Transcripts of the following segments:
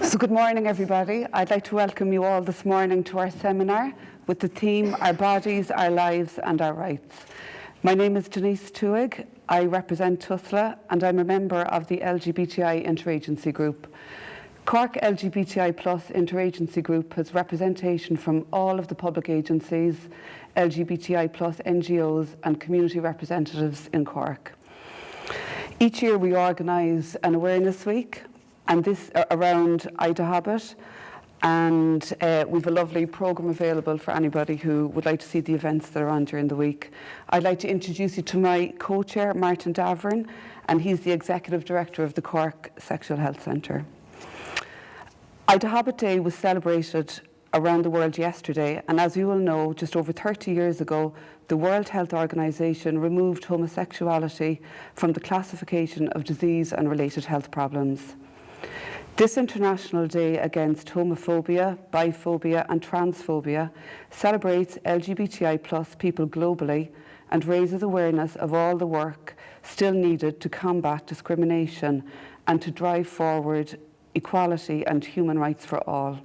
So good morning, everybody. I'd like to welcome you all this morning to our seminar with the theme, Our Bodies, Our Lives and Our Rights. My name is Denise Tuig. I represent TUSLA and I'm a member of the LGBTI Interagency Group. Cork LGBTI Plus Interagency Group has representation from all of the public agencies, LGBTI Plus NGOs and community representatives in Cork. Each year we organise an awareness week and this around IDAHOBIT, and we've a lovely programme available for anybody who would like to see the events that are on during the week. I'd like to introduce you to my co-chair, Martin Davern, and he's the Executive Director of the Cork Sexual Health Centre. IDAHOBIT Day was celebrated around the world yesterday, and as you will know, just over 30 years ago, the World Health Organization removed homosexuality from the classification of disease and related health problems. This International Day against homophobia, biphobia and transphobia celebrates LGBTI plus people globally and raises awareness of all the work still needed to combat discrimination and to drive forward equality and human rights for all.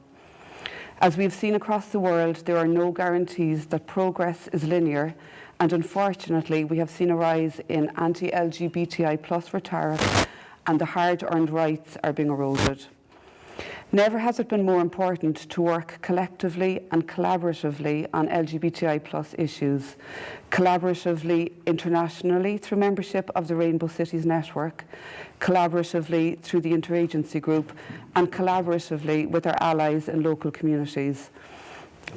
As we've seen across the world, there are no guarantees that progress is linear, and unfortunately we have seen a rise in anti-LGBTI plus rhetoric and the hard-earned rights are being eroded. Never has it been more important to work collectively and collaboratively on LGBTI plus issues, collaboratively internationally through membership of the Rainbow Cities Network, collaboratively through the Interagency Group, and collaboratively with our allies in local communities.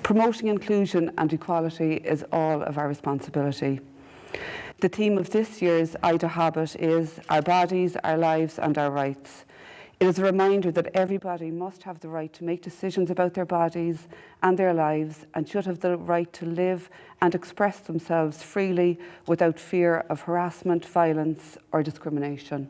Promoting inclusion and equality is all of our responsibility. The theme of this year's IDAHOBIT is Our Bodies, Our Lives and Our Rights. It is a reminder that everybody must have the right to make decisions about their bodies and their lives and should have the right to live and express themselves freely without fear of harassment, violence or discrimination.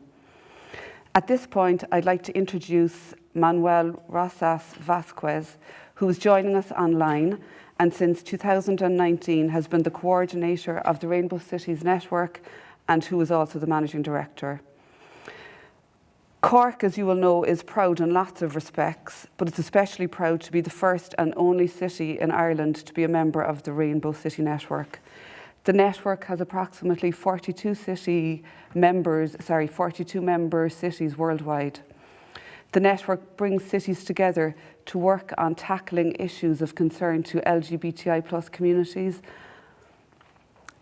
At this point, I'd like to introduce Manuel Rosas Vasquez, who is joining us online and since 2019 has been the coordinator of the Rainbow Cities Network and who is also the managing director. Cork, as you will know, is proud in lots of respects, but it's especially proud to be the first and only city in Ireland to be a member of the Rainbow City Network. The network has approximately 42 member cities worldwide. The network brings cities together to work on tackling issues of concern to LGBTI plus communities.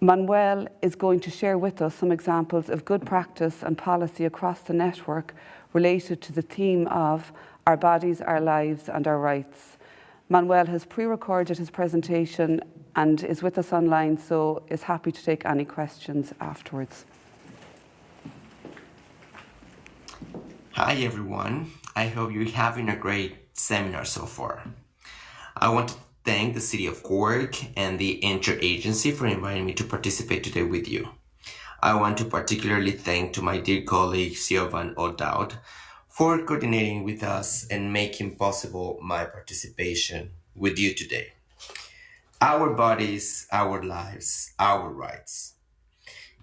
Manuel is going to share with us some examples of good practice and policy across the network related to the theme of Our Bodies, Our Lives and Our Rights. Manuel has pre-recorded his presentation and is with us online, so is happy to take any questions afterwards. Hi everyone, I hope you're having a great seminar so far. I want to thank the City of Cork and the Interagency for inviting me to participate today with you. I want to particularly thank to my dear colleague Siobhan O'Dowd for coordinating with us and making possible my participation with you today. Our bodies, our lives, our rights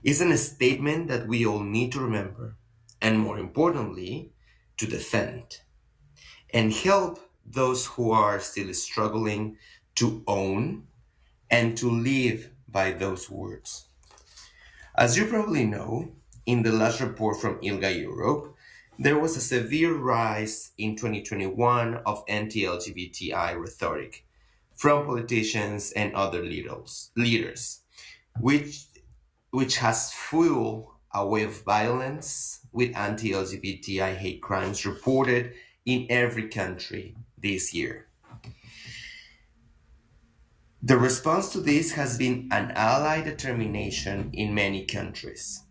isn't a statement that we all need to remember and more importantly, to defend and help those who are still struggling to own and to live by those words. As you probably know, in the last report from ILGA Europe, there was a severe rise in 2021 of anti-LGBTI rhetoric from politicians and other leaders, which has fueled a wave of violence with anti-LGBTI hate crimes reported in every country this year. The response to this has been an allied determination in many countries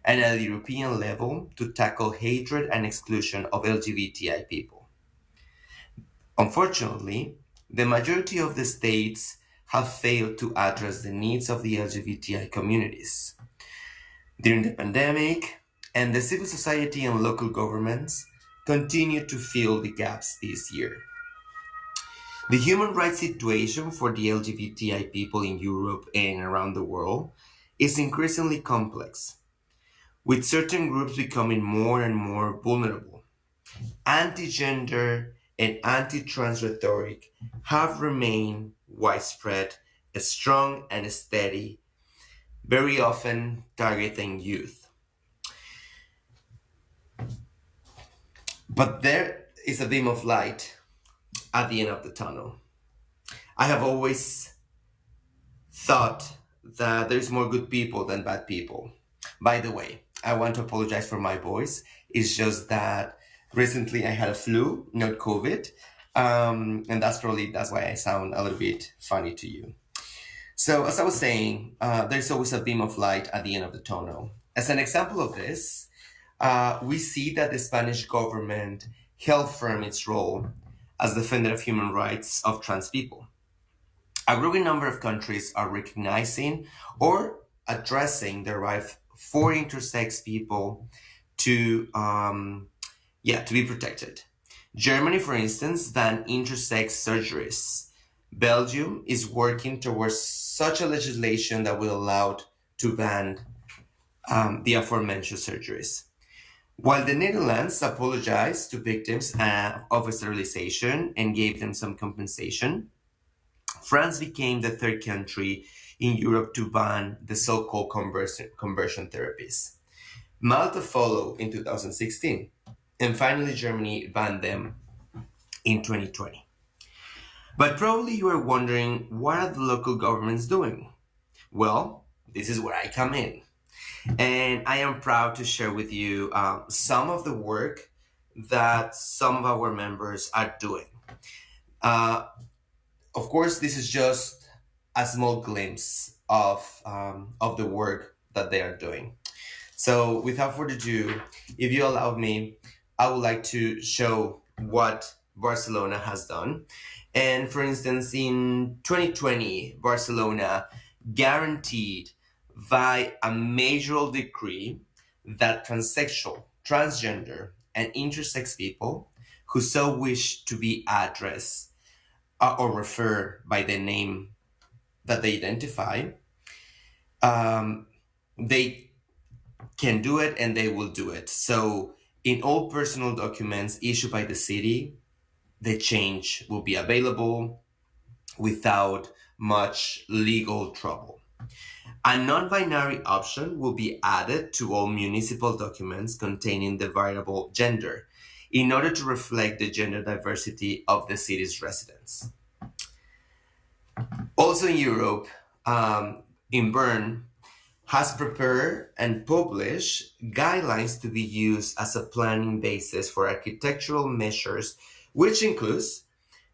and at the European level to tackle hatred and exclusion of LGBTI people. Unfortunately, the majority of the states have failed to address the needs of the LGBTI communities. During the pandemic, and the civil society and local governments continue to fill the gaps this year. The human rights situation for the LGBTI people in Europe and around the world is increasingly complex, with certain groups becoming more and more vulnerable. Anti-gender and anti-trans rhetoric have remained widespread, strong and steady, very often targeting youth. But there is a beam of light at the end of the tunnel. I have always thought that there's more good people than bad people. By the way, I want to apologize for my voice. It's just that recently I had a flu, not COVID. And that's why I sound a little bit funny to you. So as I was saying, there's always a beam of light at the end of the tunnel. As an example of this, we see that the Spanish government held firm its role as defender of human rights of trans people. A growing number of countries are recognizing or addressing the right for intersex people to be protected. Germany, for instance, banned intersex surgeries. Belgium is working towards such a legislation that will allow to ban the aforementioned surgeries. While the Netherlands apologized to victims of sterilization and gave them some compensation, France became the third country in Europe to ban the so-called conversion therapies. Malta followed in 2016, and finally Germany banned them in 2020. But probably you are wondering, what are the local governments doing? Well, this is where I come in. And I am proud to share with you some of the work that some of our members are doing. Of course, this is just a small glimpse of the work that they are doing. So without further ado, if you allow me, I would like to show what Barcelona has done. And for instance, in 2020, Barcelona guaranteed by a major decree that transsexual, transgender, and intersex people who so wish to be addressed or refer by the name that they identify, they can do it and they will do it. So in all personal documents issued by the city, the change will be available without much legal trouble. A non-binary option will be added to all municipal documents containing the variable gender in order to reflect the gender diversity of the city's residents. Also in Europe, in Bern, has prepared and published guidelines to be used as a planning basis for architectural measures, which includes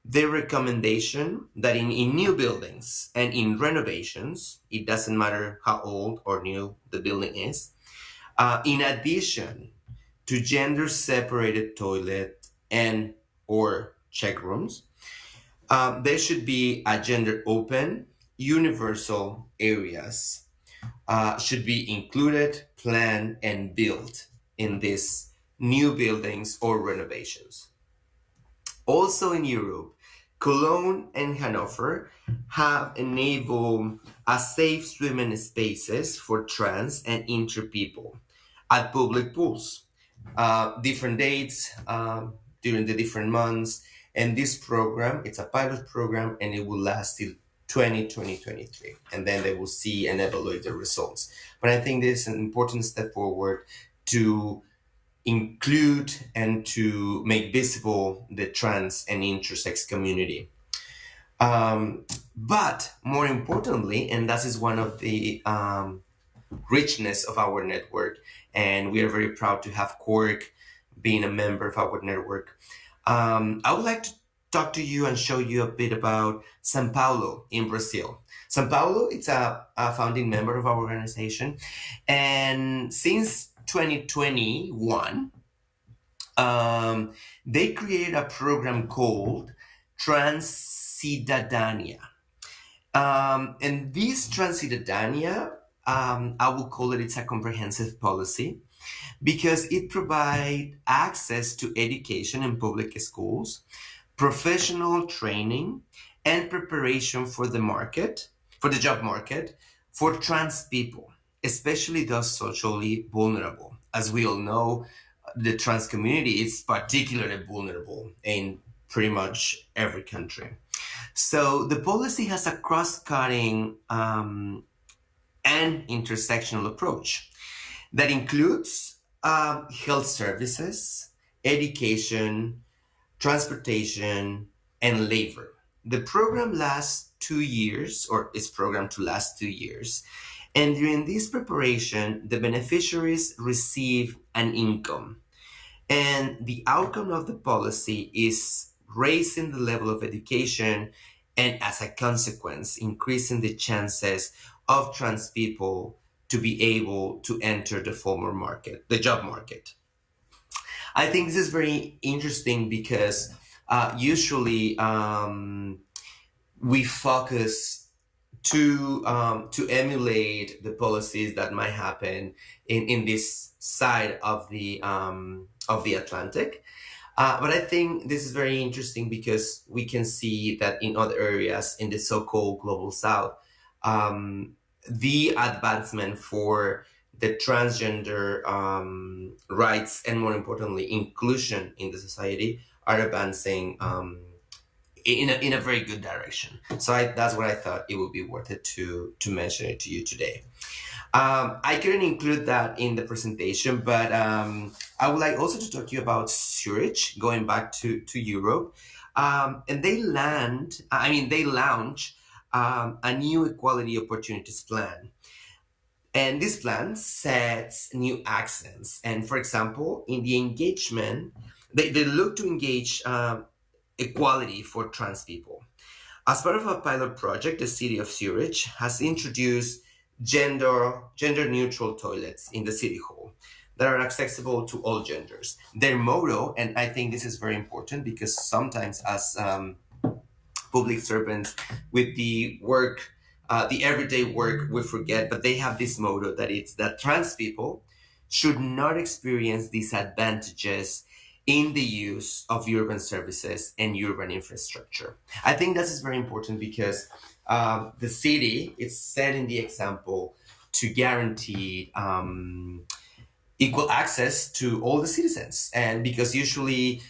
the recommendation that in new buildings and in renovations, it doesn't matter how old or new the building is, in addition to gender-separated toilet and or check rooms, there should be a gender-open, universal areas should be included, planned, and built in these new buildings or renovations. Also in Europe, Cologne and Hanover have enabled a safe swimming spaces for trans and inter people at public pools. Different dates during the different months. And this program, it's a pilot program, and it will last till 2023. And then they will see and evaluate the results. But I think this is an important step forward to include and to make visible the trans and intersex community. But more importantly, and that is one of the richness of our network, and we are very proud to have Cork being a member of our network. I would like to talk to you and show you a bit about Sao Paulo in Brazil. Sao Paulo, it's a founding member of our organization, and since 2021, they created a program called Transcidadania. And this Transcidadania, I will call it, it's a comprehensive policy because it provides access to education in public schools, professional training, and preparation for the job market, for trans people, especially those socially vulnerable. As we all know, the trans community is particularly vulnerable in pretty much every country. So the policy has a cross-cutting and intersectional approach that includes health services, education, transportation, and labor. The program lasts 2 years, or is programmed to last 2 years. And during this preparation, the beneficiaries receive an income. And the outcome of the policy is raising the level of education and, as a consequence, increasing the chances of trans people to be able to enter the formal market, the job market. I think this is very interesting because usually we focus to emulate the policies that might happen in this side of the Atlantic. But I think this is very interesting because we can see that in other areas in the so-called global South, the advancement for the transgender rights and, more importantly, inclusion in the society are advancing in a very good direction. So that's what I thought it would be worth it to mention it to you today. I couldn't include that in the presentation, but I would like also to talk to you about Zurich, going back to Europe. And they launch a new equality opportunities plan. And this plan sets new accents. And for example, in the engagement, they look to engage equality for trans people. As part of a pilot project, the city of Zurich has introduced gender neutral toilets in the city hall that are accessible to all genders. Their motto, and I think this is very important because sometimes as public servants with the work, the everyday work, we forget, but they have this motto that it's that trans people should not experience disadvantages in the use of urban services and urban infrastructure. I think this is very important because the city is setting the example to guarantee equal access to all the citizens. And because usually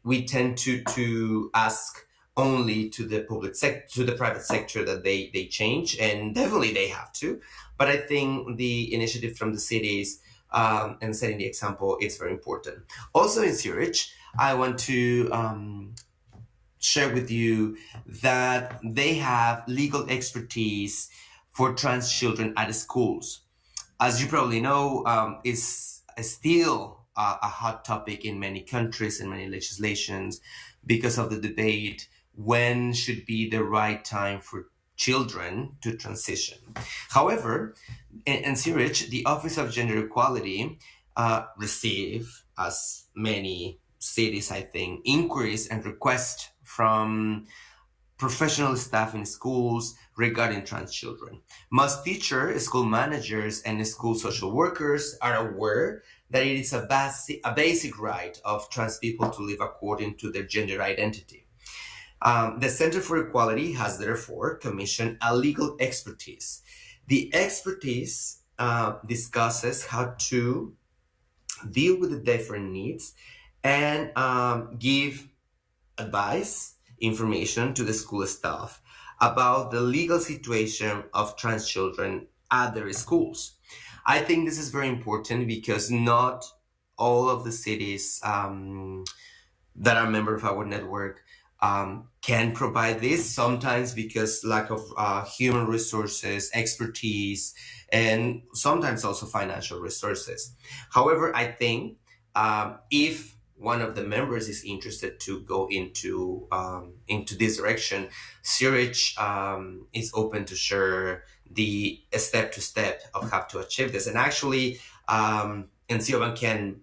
we tend to ask only to the to the private sector that they change, and definitely they have to. But I think the initiative from the cities and setting the example, it's very important. Also in Zurich, I want to share with you that they have legal expertise for trans children at schools. As you probably know, it's still a hot topic in many countries and many legislations because of the debate when should be the right time for children to transition. However, in Zurich, the Office of Gender Equality receive, as many cities, I think, inquiries and requests from professional staff in schools regarding trans children. Most teachers, school managers, and school social workers are aware that it is a basic right of trans people to live according to their gender identity. The Center for Equality has therefore commissioned a legal expertise. The expertise discusses how to deal with the different needs and give advice, information to the school staff about the legal situation of trans children at their schools. I think this is very important because not all of the cities that are members of our network can provide this, sometimes because lack of human resources, expertise, and sometimes also financial resources. However, I think if one of the members is interested to go into this direction, Zurich is open to share the step-to-step of how to achieve this. And actually, and Siobhan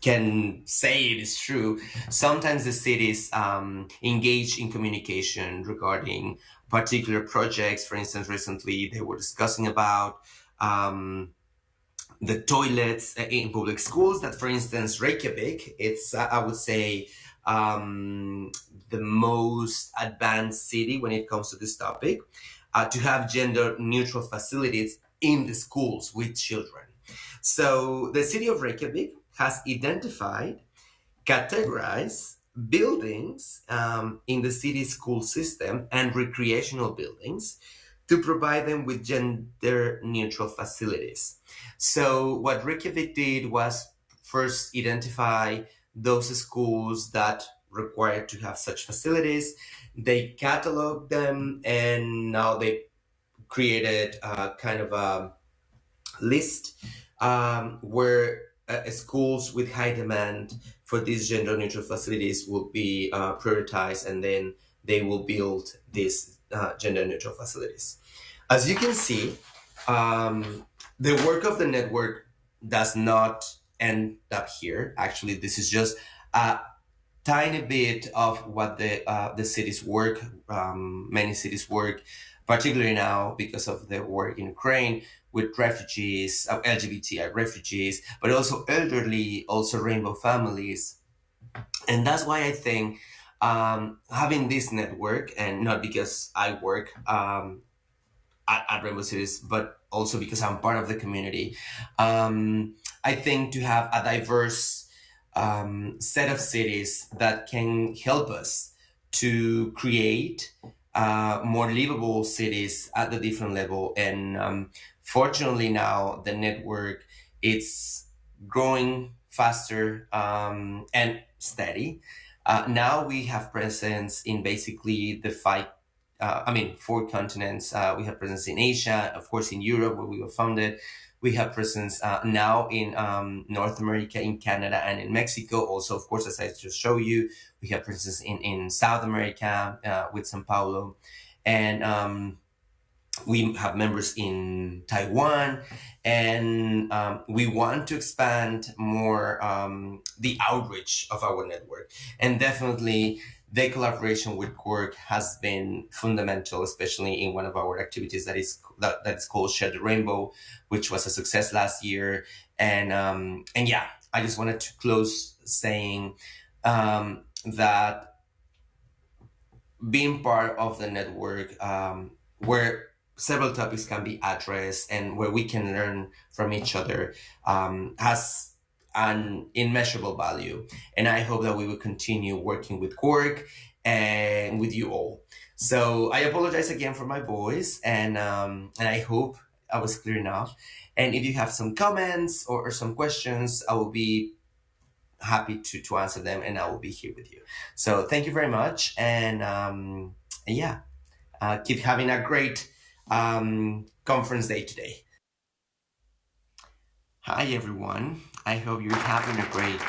can say it is true. Sometimes the cities engage in communication regarding particular projects. For instance, recently they were discussing about the toilets in public schools. That, for instance, Reykjavik, it's I would say the most advanced city when it comes to this topic, to have gender neutral facilities in the schools with children. So the city of Reykjavik has identified categorize buildings in the city school system and recreational buildings to provide them with gender neutral facilities. So what Reykjavik did was first identify those schools that required to have such facilities. They cataloged them, and now they created a kind of a list where schools with high demand for these gender neutral facilities will be prioritized, and then they will build these gender neutral facilities. As you can see, the work of the network does not end up here. Actually, this is just a tiny bit of what the cities work. Many cities work, particularly now because of the war in Ukraine, with refugees, LGBTI refugees, but also elderly, also rainbow families. And that's why I think having this network, and not because I work at Rainbow Cities, but also because I'm part of the community, I think to have a diverse set of cities that can help us to create more livable cities at the different level. And fortunately now the network, it's growing faster and steady. Now we have presence in basically the four continents. We have presence in Asia, of course, in Europe, where we were founded. We have presence now in North America, in Canada, and in Mexico. Also, of course, as I just showed you, we have presence in South America with Sao Paulo. And we have members in Taiwan, and we want to expand more the outreach of our network. And definitely the collaboration with Cork has been fundamental, especially in one of our activities that is called Share the Rainbow, which was a success last year. And yeah, I just wanted to close saying that being part of the network, where several topics can be addressed and where we can learn from each other, has an immeasurable value. And I hope that we will continue working with Cork and with you all. So I apologize again for my voice, and I hope I was clear enough. And if you have some comments or some questions, I will be happy to answer them, and I will be here with you. So thank you very much, and yeah, keep having a great conference day today. Hi everyone, I hope you're having a great...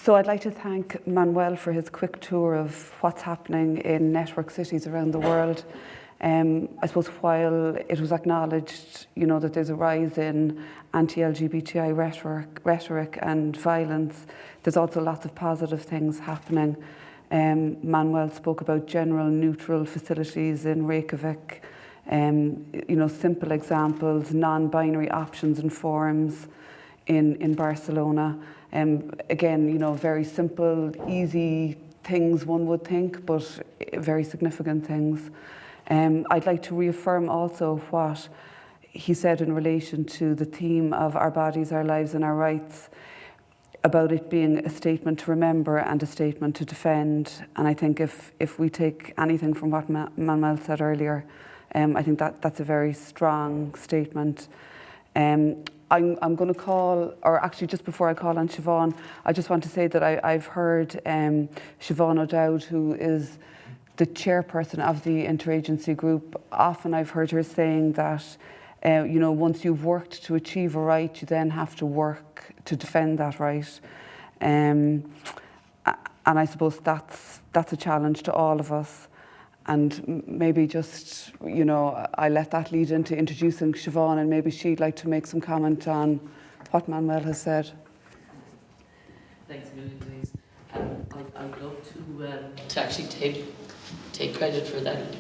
So I'd like to thank Manuel for his quick tour of what's happening in network cities around the world. I suppose while it was acknowledged, that there's a rise in anti-LGBTI rhetoric and violence, there's also lots of positive things happening. Manuel spoke about general neutral facilities in Reykjavik, simple examples, non-binary options and forums in Barcelona. Again, very simple, easy things one would think, but very significant things. I'd like to reaffirm also what he said in relation to the theme of our bodies, our lives and our rights, about it being a statement to remember and a statement to defend. And I think if we take anything from what Manuel said earlier, I think that's a very strong statement. I'm going to call, or actually just before I call on Siobhan, I just want to say that I've heard Siobhan O'Dowd, who is the chairperson of the interagency group. Often I've heard her saying that, once you've worked to achieve a right, you then have to work to defend that right. And I suppose that's a challenge to all of us. And maybe just, I let that lead into introducing Siobhan, and maybe she'd like to make some comment on what Manuel has said. Thanks a million, Denise. I'd love to actually take credit for that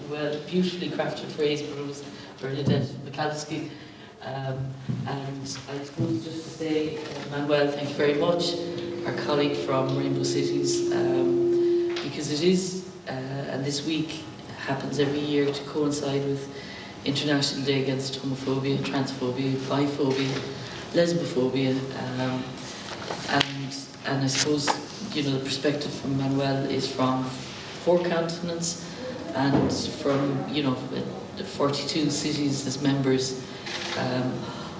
beautifully crafted phrase, but it was Bernadette McAlliskey. And I suppose just to say, Manuel, thank you very much, our colleague from Rainbow Cities, because it is, and this week happens every year to coincide with International Day Against Homophobia, Transphobia, Biphobia, lesbophobia, and I suppose the perspective from Manuel is from 4 continents and from 42 cities as members,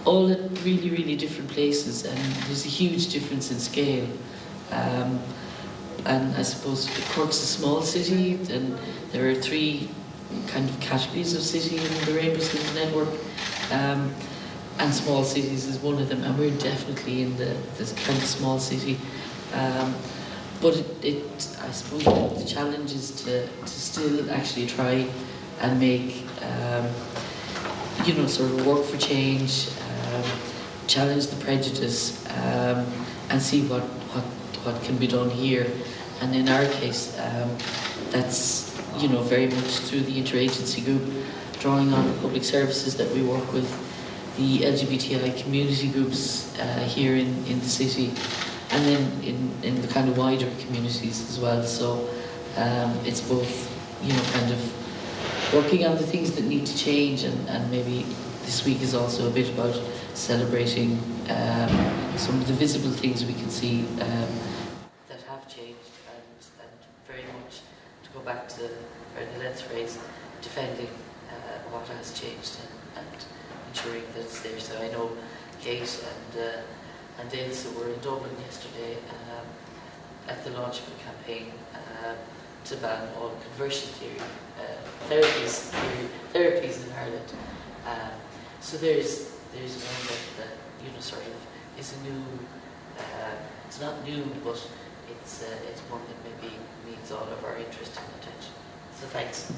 all at really, really different places, and there's a huge difference in scale. And I suppose Cork's a small city, and there are 3 kind of categories of city in the Rainbow Cities Network, and small cities is one of them, and we're definitely in this kind of small city. But I suppose the challenge is to still actually try and make, sort of work for change, challenge the prejudice, and see what can be done here. And in our case, that's very much through the interagency group, drawing on the public services that we work with, the LGBTI community groups here in the city, and then in the kind of wider communities as well. So it's both, kind of working on the things that need to change, and maybe this week is also a bit about celebrating some of the visible things we can see that have changed, and very much, to go back to Bernadette's phrase, defending what has changed and ensuring that it's there. So I know Kate and Ailsa were in Dublin yesterday at the launch of a campaign to ban all conversion therapies in Ireland. So there's one that sort of is a new. It's not new, but it's one that maybe needs all of our interest and attention. So thanks.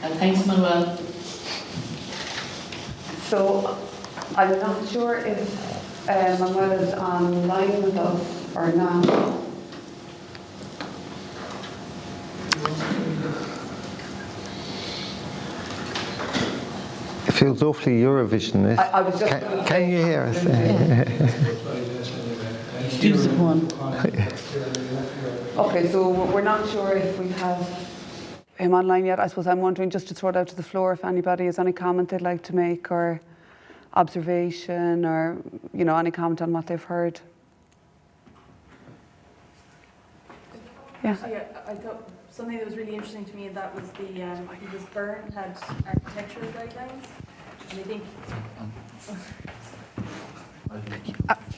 And thanks, Manuel. So I'm not sure if Manuel is online with us or not. It feels awfully Eurovision. I was just Can you hear us? Use one. Okay, so we're not sure if we have him online yet. I suppose I'm wondering, just to throw it out to the floor, if anybody has any comment they'd like to make, or observation, or any comment on what they've heard. Yeah. Actually, I thought something that was really interesting to me, and that was the I think it was Bern had architectural guidelines, and I think.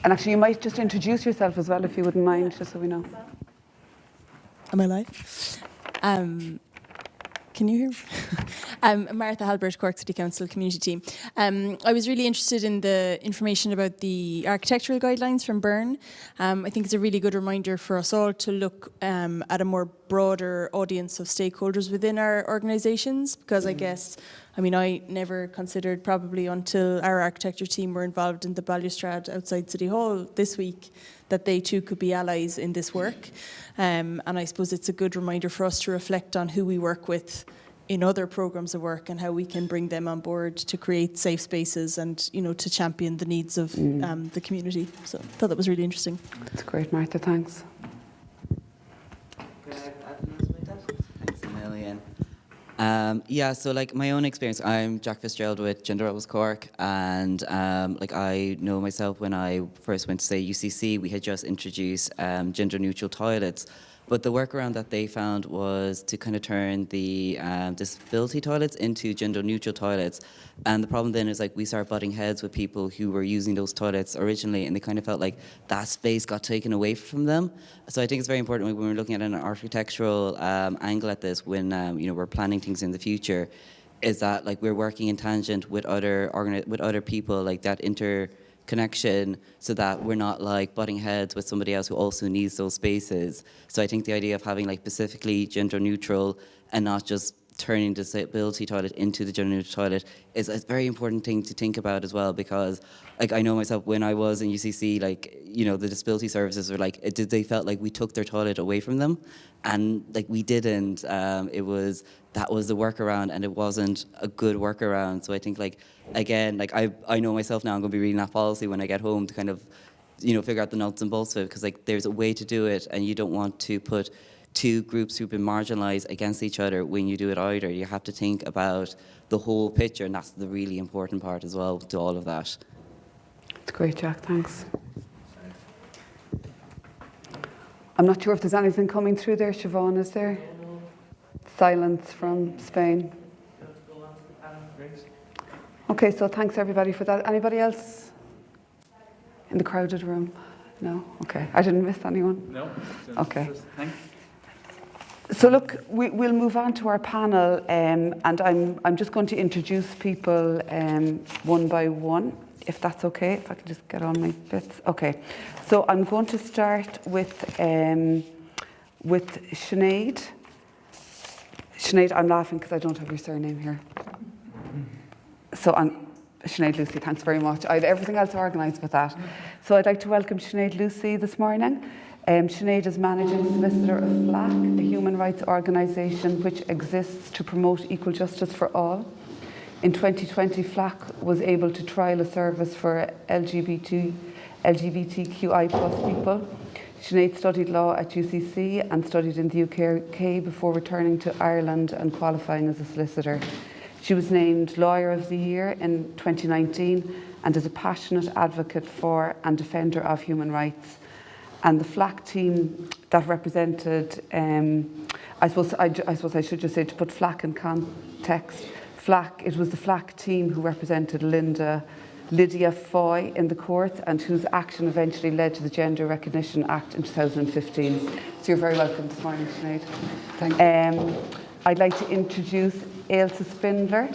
And actually, you might just introduce yourself as well, if you wouldn't mind, just so we know. Am I live? Can you hear me? I'm Martha Halbert, Cork City Council Community Team. I was really interested in the information about the architectural guidelines from Bern. I think it's a really good reminder for us all to look at a more broader audience of stakeholders within our organisations, because I guess, I never considered, probably until our architecture team were involved in the balustrade outside City Hall this week, that they too could be allies in this work. And I suppose it's a good reminder for us to reflect on who we work with in other programmes of work and how we can bring them on board to create safe spaces and, to champion the needs of the community. So I thought that was really interesting. That's great, Martha, thanks. Thanks a million. So my own experience, I'm Jack Fitzgerald with Gender Rebels Cork, and I know myself, when I first went to say UCC, we had just introduced gender neutral toilets, but the workaround that they found was to kind of turn the disability toilets into gender neutral toilets. And the problem then is we start butting heads with people who were using those toilets originally, and they kind of felt like that space got taken away from them. So I think it's very important when we're looking at an architectural angle at this, when we're planning things in the future, is that we're working in tangent with other people, that interconnection, so that we're not butting heads with somebody else who also needs those spaces. So I think the idea of having specifically gender neutral and not just turning disability toilet into the gender neutral toilet is a very important thing to think about as well, because I know myself, when I was in UCC, the disability services were they felt like we took their toilet away from them, and we didn't. That was the workaround, and it wasn't a good workaround. So I think again, I know myself now, I'm going to be reading that policy when I get home to kind of figure out the nuts and bolts of it, because there's a way to do it, and you don't want to put two groups who've been marginalised against each other when you do it either. You have to think about the whole picture, and that's the really important part as well to all of that. It's great, Jack, thanks. I'm not sure if there's anything coming through there, Siobhan, is there? Silence from Spain. Okay, so thanks everybody for that. Anybody else in the crowded room? No? Okay, I didn't miss anyone? No. Okay. Thanks. So look, we'll move on to our panel, and I'm just going to introduce people one by one, if that's okay, if I can just get on my bits. Okay, so I'm going to start with Sinead. Sinead, I'm laughing because I don't have your surname here. So I'm Sinead Lucy, thanks very much. I have everything else organised with that. So I'd like to welcome Sinead Lucy this morning. Sinead is Managing Solicitor of FLAC, a human rights organisation which exists to promote equal justice for all. In 2020, FLAC was able to trial a service for LGBTQI plus people. Sinead studied law at UCC and studied in the UK before returning to Ireland and qualifying as a solicitor. She was named Lawyer of the Year in 2019 and is a passionate advocate for and defender of human rights. And the FLAC team that represented, I suppose I should just say, to put FLAC in context, it was the FLAC team who represented Lydia Foy in the courts and whose action eventually led to the Gender Recognition Act in 2015. So you're very welcome this morning, Sinead. Thank you. I'd like to introduce Ailsa Spindler,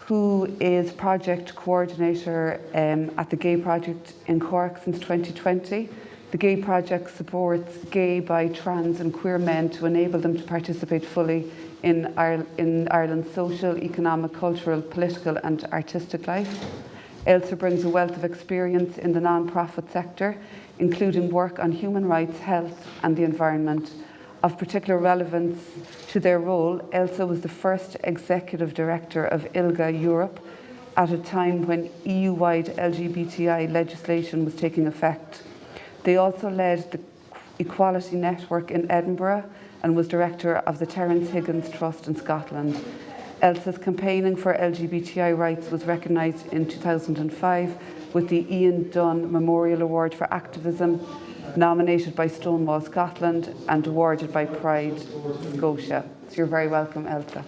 who is Project Coordinator at the Gay Project in Cork since 2020. The Gay Project supports gay, bi, trans and queer men to enable them to participate fully in Ireland's social, economic, cultural, political and artistic life. Ailsa brings a wealth of experience in the non-profit sector, including work on human rights, health and the environment. Of particular relevance to their role, Ailsa was the first Executive Director of ILGA Europe at a time when EU-wide LGBTI legislation was taking effect. They also led the Equality Network in Edinburgh and was Director of the Terence Higgins Trust in Scotland. Ailsa's campaigning for LGBTI rights was recognised in 2005 with the Ian Dunn Memorial Award for Activism, nominated by Stonewall Scotland and awarded by Pride Scotia. So you're very welcome, Ailsa.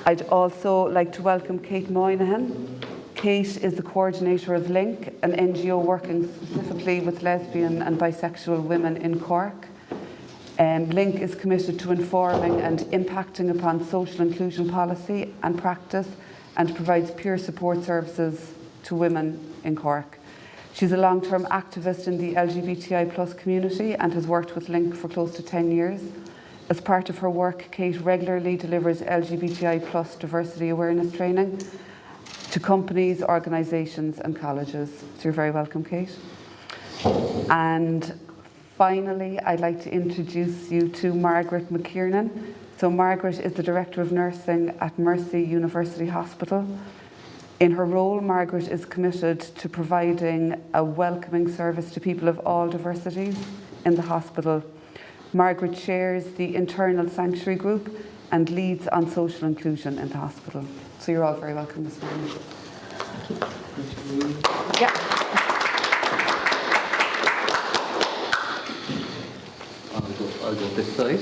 I'd also like to welcome Kate Moynihan. Kate is the coordinator of LINC, an NGO working specifically with lesbian and bisexual women in Cork. LINC is committed to informing and impacting upon social inclusion policy and practice and provides peer support services to women in Cork. She's a long-term activist in the LGBTI plus community and has worked with LINC for close to 10 years. As part of her work, Kate regularly delivers LGBTI plus diversity awareness training to companies, organisations and colleges. So you're very welcome, Kate. And finally, I'd like to introduce you to Margaret Mckernan. So Margaret is the Director of Nursing at Mercy University Hospital. In her role, Margaret is committed to providing a welcoming service to people of all diversities in the hospital. Margaret chairs the internal sanctuary group and leads on social inclusion in the hospital. So you're all very welcome this morning. Yeah. I'll go this side.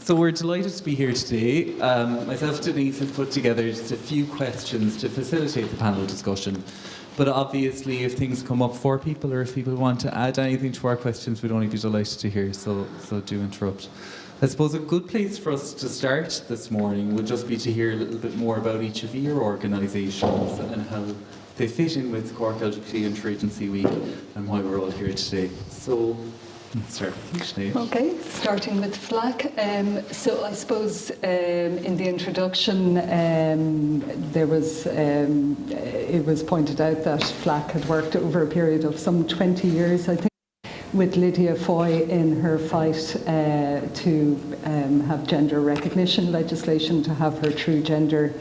So we're delighted to be here today. Myself and Denise have put together just a few questions to facilitate the panel discussion. But obviously, if things come up for people or if people want to add anything to our questions, we'd only be delighted to hear, so do interrupt. I suppose a good place for us to start this morning would just be to hear a little bit more about each of your organisations and how they fit in with Cork LGBT Interagency Week and why we're all here today. So let's start with you, Sinead. Okay, starting with FLAC. So I suppose in the introduction it was pointed out that FLAC had worked over a period of some 20 years, I think, with Lydia Foy in her fight to have gender recognition legislation, to have her true gender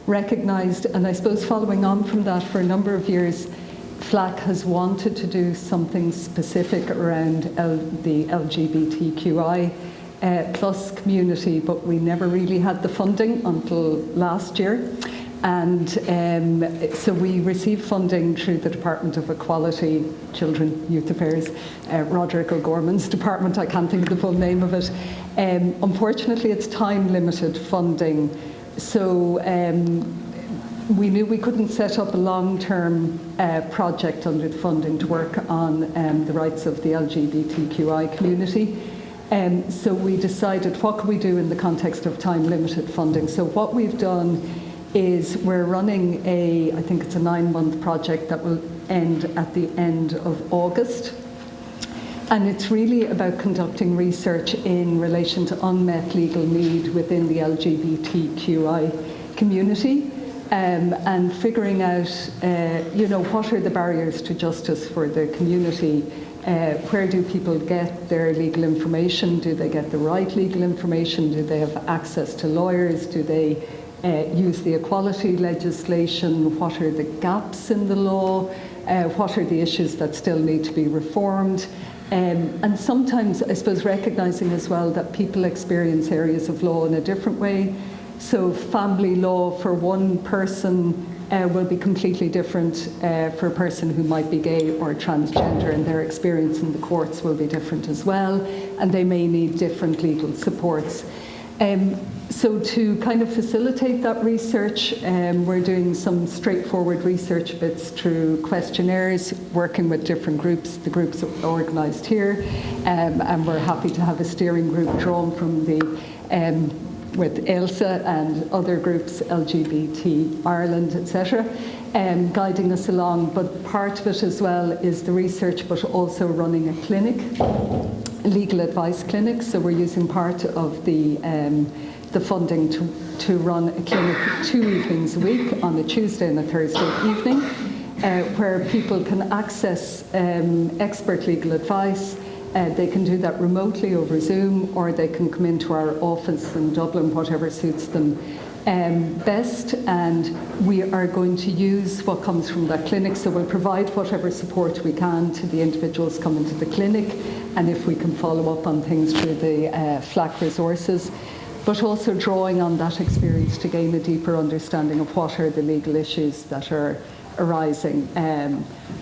recognised. And I suppose following on from that, for a number of years, FLAC has wanted to do something specific around the LGBTQI plus community, but we never really had the funding until last year. And so we received funding through the Department of Equality, Children, Youth Affairs, Roderick O'Gorman's department, I can't think of the full name of it. Unfortunately, it's time-limited funding, so we knew we couldn't set up a long-term project under the funding to work on the rights of the LGBTQI community. So we decided, what can we do in the context of time-limited funding? So what we've done is we're running I think it's a 9-month project that will end at the end of August. And it's really about conducting research in relation to unmet legal need within the LGBTQI community, and figuring out, what are the barriers to justice for the community? Where do people get their legal information? Do they get the right legal information? Do they have access to lawyers? Do they use the equality legislation? What are the gaps in the law? What are the issues that still need to be reformed? And sometimes, I suppose, recognising as well that people experience areas of law in a different way. So family law for one person will be completely different for a person who might be gay or transgender, and their experience in the courts will be different as well, and they may need different legal supports. So to kind of facilitate that research, we're doing some straightforward research bits through questionnaires, working with different groups. The groups are organised here, and we're happy to have a steering group drawn from with Ailsa and other groups, LGBT Ireland, etc., guiding us along. But part of it as well is the research, but also running a clinic, a legal advice clinic. So we're using part of the funding to run a clinic 2 evenings a week, on a Tuesday and a Thursday evening, where people can access expert legal advice. They can do that remotely over Zoom, or they can come into our office in Dublin, whatever suits them best. And we are going to use what comes from that clinic. So we'll provide whatever support we can to the individuals coming to the clinic, and if we can follow up on things through the FLAC resources, but also drawing on that experience to gain a deeper understanding of what are the legal issues that are arising.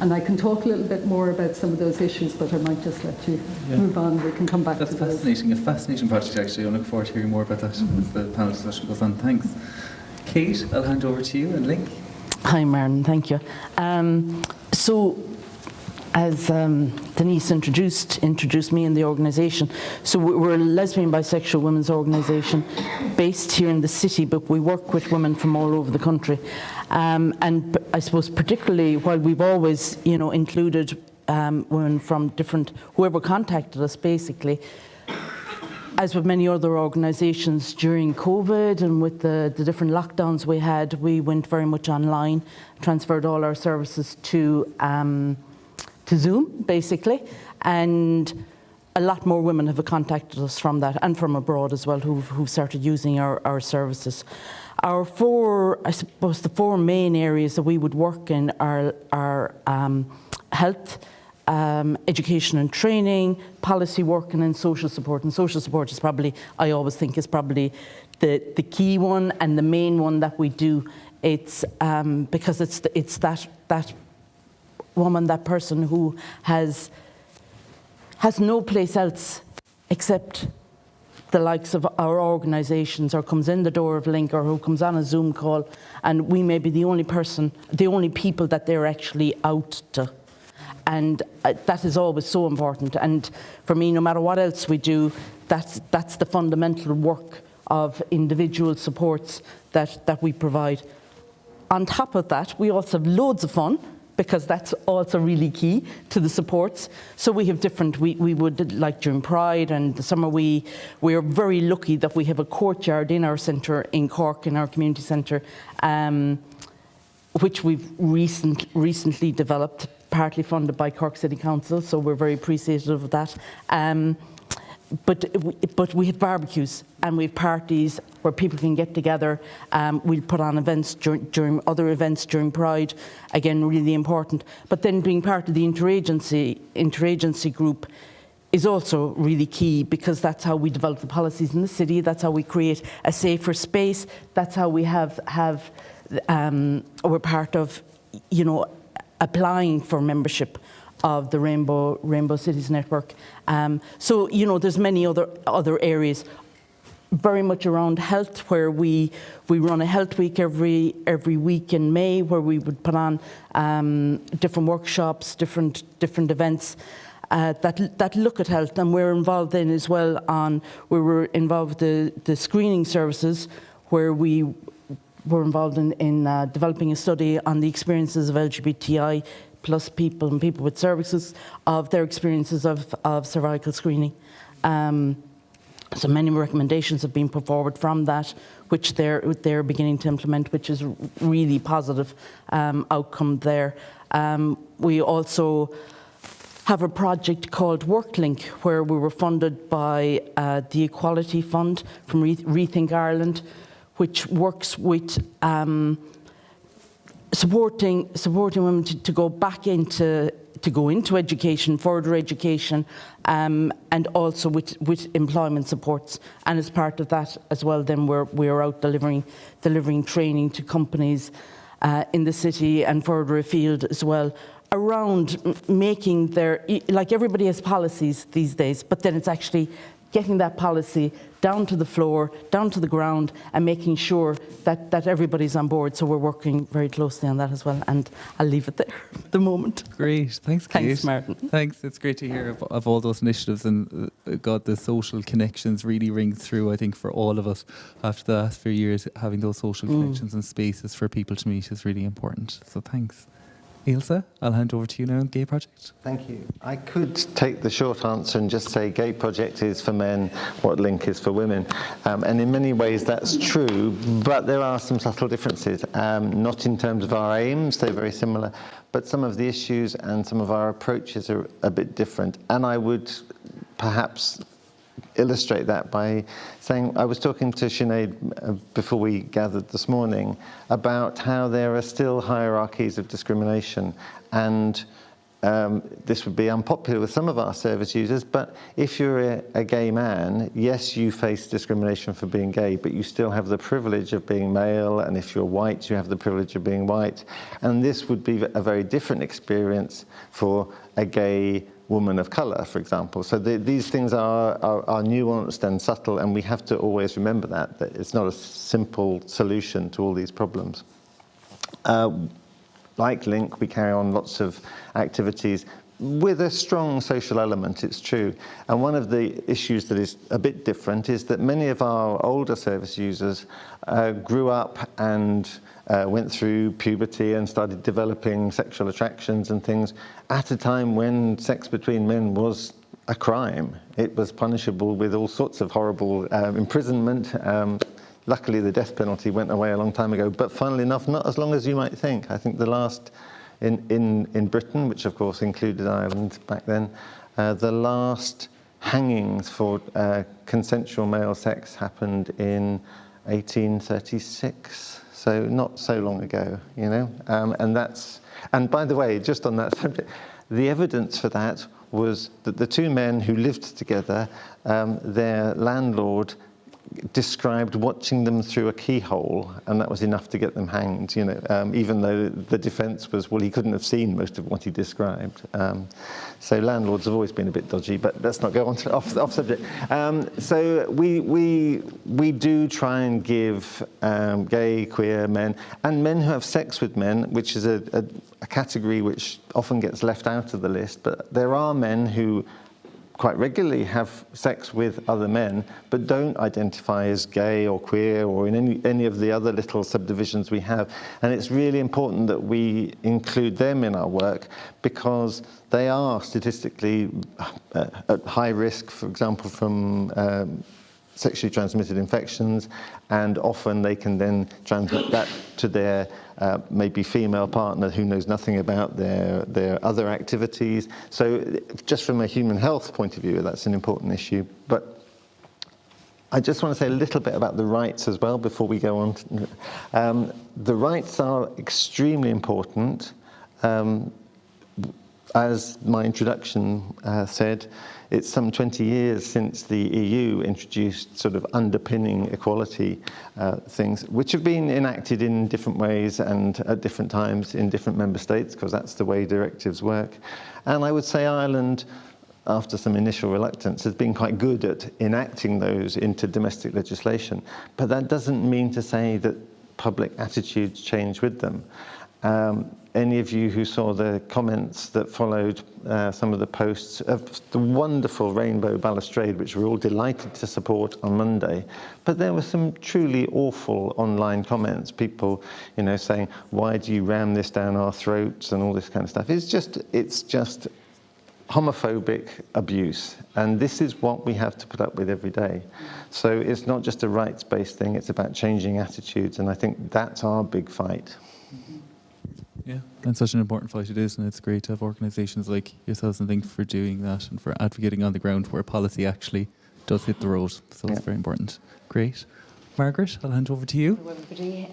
And I can talk a little bit more about some of those issues, but I might just let you move on. We can come back to those. That's fascinating, a fascinating project actually. I look forward to hearing more about that as the panel discussion goes on. Thanks. Kate, I'll hand over to you and LINC. Hi Martin, thank you. So as Denise introduced me and the organisation. So we're a lesbian bisexual women's organisation based here in the city, but we work with women from all over the country. And I suppose particularly while we've always, included women from whoever contacted us basically, as with many other organisations during COVID and with the different lockdowns we had, we went very much online, transferred all our services to Zoom, basically, and a lot more women have contacted us from that, and from abroad as well, who've started using our services. The four main areas that we would work in are health, education and training, policy work, and then social support. And social support is probably, I always think, is probably the key one and the main one that we do. It's because it's that woman, that person who has no place else except the likes of our organisations, or comes in the door of LINC, or who comes on a Zoom call, and we may be the only people that they're actually out to. And that is always so important. And for me, no matter what else we do, that's the fundamental work of individual supports that we provide. On top of that, we also have loads of fun, because that's also really key to the supports. So we have we would, like during Pride and the summer, we are very lucky that we have a courtyard in our centre in Cork, in our community centre, which we've recently developed, partly funded by Cork City Council, so we're very appreciative of that. But we have barbecues and we have parties where people can get together. We'll put on events during other events during Pride, again really important. But then being part of the interagency group is also really key, because that's how we develop the policies in the city, that's how we create a safer space, that's how we we're part of, applying for membership of the Rainbow Cities Network. So, there's many other areas, very much around health, where we run a health week every week in May, where we would put on different workshops, different events that look at health, and we're involved in as well we were involved with the screening services, where we were involved in developing a study on the experiences of LGBTI plus people and people with cervixes, of their experiences of cervical screening. So many recommendations have been put forward from that, which they're beginning to implement, which is really positive outcome there. We also have a project called Worklink, where we were funded by the Equality Fund from Rethink Ireland, which works with supporting women to go back into education, further education, and also with employment supports. And as part of that as well, then we're out delivering training to companies in the city and further afield as well, around making like everybody has policies these days, but then it's actually getting that policy down to the floor, down to the ground, and making sure that everybody's on board. So we're working very closely on that as well. And I'll leave it there at the moment. Great. Thanks, Kate. Thanks, Martin. Thanks. It's great to hear of all those initiatives, and God, the social connections really ring through, I think, for all of us after the last few years. Having those social connections and spaces for people to meet is really important. So thanks. Ilse, I'll hand over to you now on Gay Project. Thank you. I could take the short answer and just say Gay Project is for men what LINC is for women. And in many ways that's true, but there are some subtle differences. Not in terms of our aims, they're very similar, but some of the issues and some of our approaches are a bit different. And I would perhaps illustrate that by saying, I was talking to Sinead before we gathered this morning about how there are still hierarchies of discrimination, and this would be unpopular with some of our service users, but if you're a gay man, yes, you face discrimination for being gay, but you still have the privilege of being male, and if you're white, you have the privilege of being white. And this would be a very different experience for a gay woman of colour, for example. So these things are nuanced and subtle, and we have to always remember that it's not a simple solution to all these problems. Like LINC, we carry on lots of activities with a strong social element, it's true. And one of the issues that is a bit different is that many of our older service users grew up and went through puberty and started developing sexual attractions and things at a time when sex between men was a crime. It was punishable with all sorts of horrible imprisonment. Luckily, the death penalty went away a long time ago, but funnily enough, not as long as you might think. I think the last, in Britain, which of course included Ireland back then, the last hangings for consensual male sex happened in 1836. So not so long ago, you know, and by the way, just on that subject, the evidence for that was that the two men who lived together, their landlord described watching them through a keyhole, and that was enough to get them hanged, you know, even though the defence was, well, he couldn't have seen most of what he described. So landlords have always been a bit dodgy, but let's not go on to off subject. So we do try and give gay, queer men, and men who have sex with men, which is a category which often gets left out of the list, but there are men who quite regularly have sex with other men, but don't identify as gay or queer or in any of the other little subdivisions we have. And it's really important that we include them in our work, because they are statistically at high risk, for example, from sexually transmitted infections, and often they can then transmit that to their maybe female partner who knows nothing about their other activities. So just from a human health point of view, that's an important issue. But I just want to say a little bit about the rights as well before we go on. The rights are extremely important. as my introduction said, it's some 20 years since the EU introduced sort of underpinning equality things, which have been enacted in different ways and at different times in different member states, because that's the way directives work. And I would say Ireland, after some initial reluctance, has been quite good at enacting those into domestic legislation. But that doesn't mean to say that public attitudes change with them. Any of you who saw the comments that followed some of the posts of the wonderful rainbow balustrade, which we're all delighted to support on Monday, but there were some truly awful online comments, people, you know, saying, why do you ram this down our throats and all this kind of stuff. It's just homophobic abuse, and this is what we have to put up with every day. So it's not just a rights-based thing, it's about changing attitudes, and I think that's our big fight. Yeah, and such an important fight it is, and it's great to have organisations like yourselves and LINC for doing that and for advocating on the ground where policy actually does hit the road. So it's very important. Great. Margaret, I'll hand over to you. Hello everybody.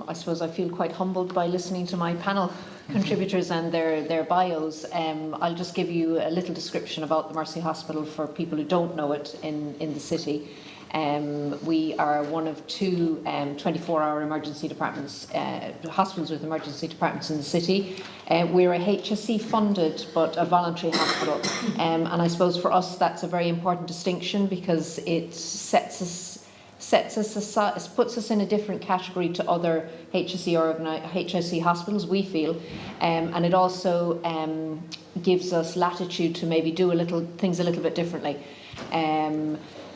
I suppose I feel quite humbled by listening to my panel contributors and their bios. I'll just give you a little description about the Mercy Hospital for people who don't know it in the city. We are one of two 24-hour emergency departments, hospitals with emergency departments in the city. We're a HSE funded but a voluntary hospital, and I suppose for us that's a very important distinction because it puts us in a different category to other HSE hospitals, we feel, and it also gives us latitude to maybe do things a little bit differently.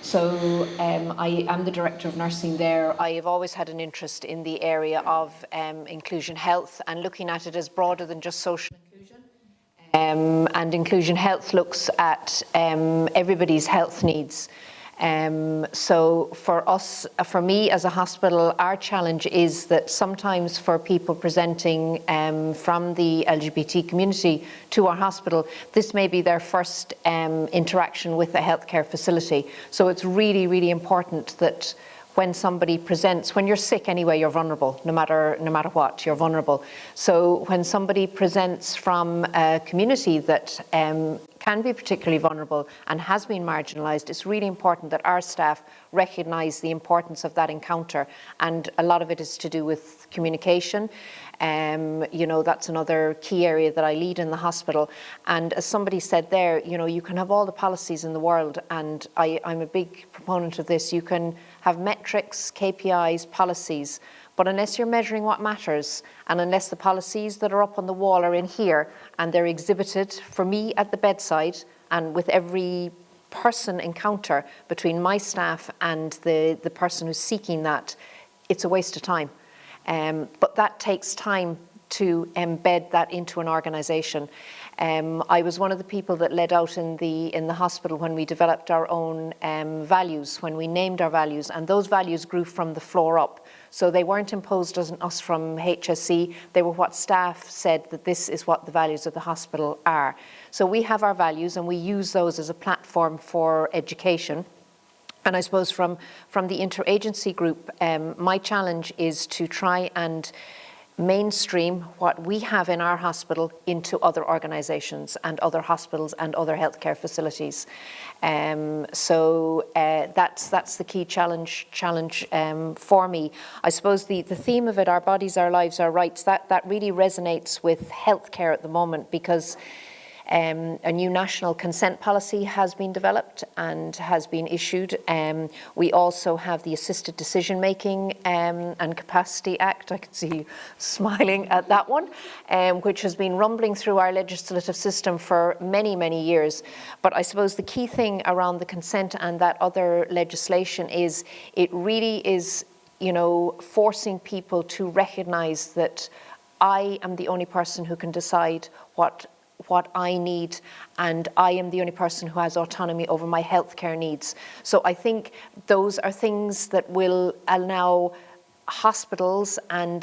So I am the Director of Nursing there. I have always had an interest in the area of inclusion health and looking at it as broader than just social inclusion. And inclusion health looks at everybody's health needs. So for me as a hospital, our challenge is that sometimes for people presenting from the LGBT community to our hospital, this may be their first interaction with a healthcare facility. So it's really, really important that when somebody presents, when you're sick anyway, you're vulnerable, no matter what, you're vulnerable. So when somebody presents from a community that can be particularly vulnerable and has been marginalised, it's really important that our staff recognise the importance of that encounter. And a lot of it is to do with communication. You know, that's another key area that I lead in the hospital. And as somebody said there, you know, you can have all the policies in the world, and I'm a big proponent of this. You can have metrics, KPIs, policies, but unless you're measuring what matters, and unless the policies that are up on the wall are in here and they're exhibited for me at the bedside and with every person encounter between my staff and the person who's seeking that, it's a waste of time. But that takes time to embed that into an organisation. I was one of the people that led out in the hospital when we developed our own values, when we named our values, and those values grew from the floor up. So they weren't imposed on us from HSE, they were what staff said that this is what the values of the hospital are. So we have our values and we use those as a platform for education. And I suppose from the interagency group, my challenge is to try and mainstream what we have in our hospital into other organisations and other hospitals and other healthcare facilities. So that's the key challenge for me. I suppose the theme of it, our bodies, our lives, our rights, that really resonates with healthcare at the moment because a new national consent policy has been developed and has been issued. We also have the Assisted Decision Making and Capacity Act. I can see you smiling at that one, which has been rumbling through our legislative system for many, many years. But I suppose the key thing around the consent and that other legislation is it really is, you know, forcing people to recognise that I am the only person who can decide what I need, and I am the only person who has autonomy over my healthcare needs. So I think those are things that will allow hospitals and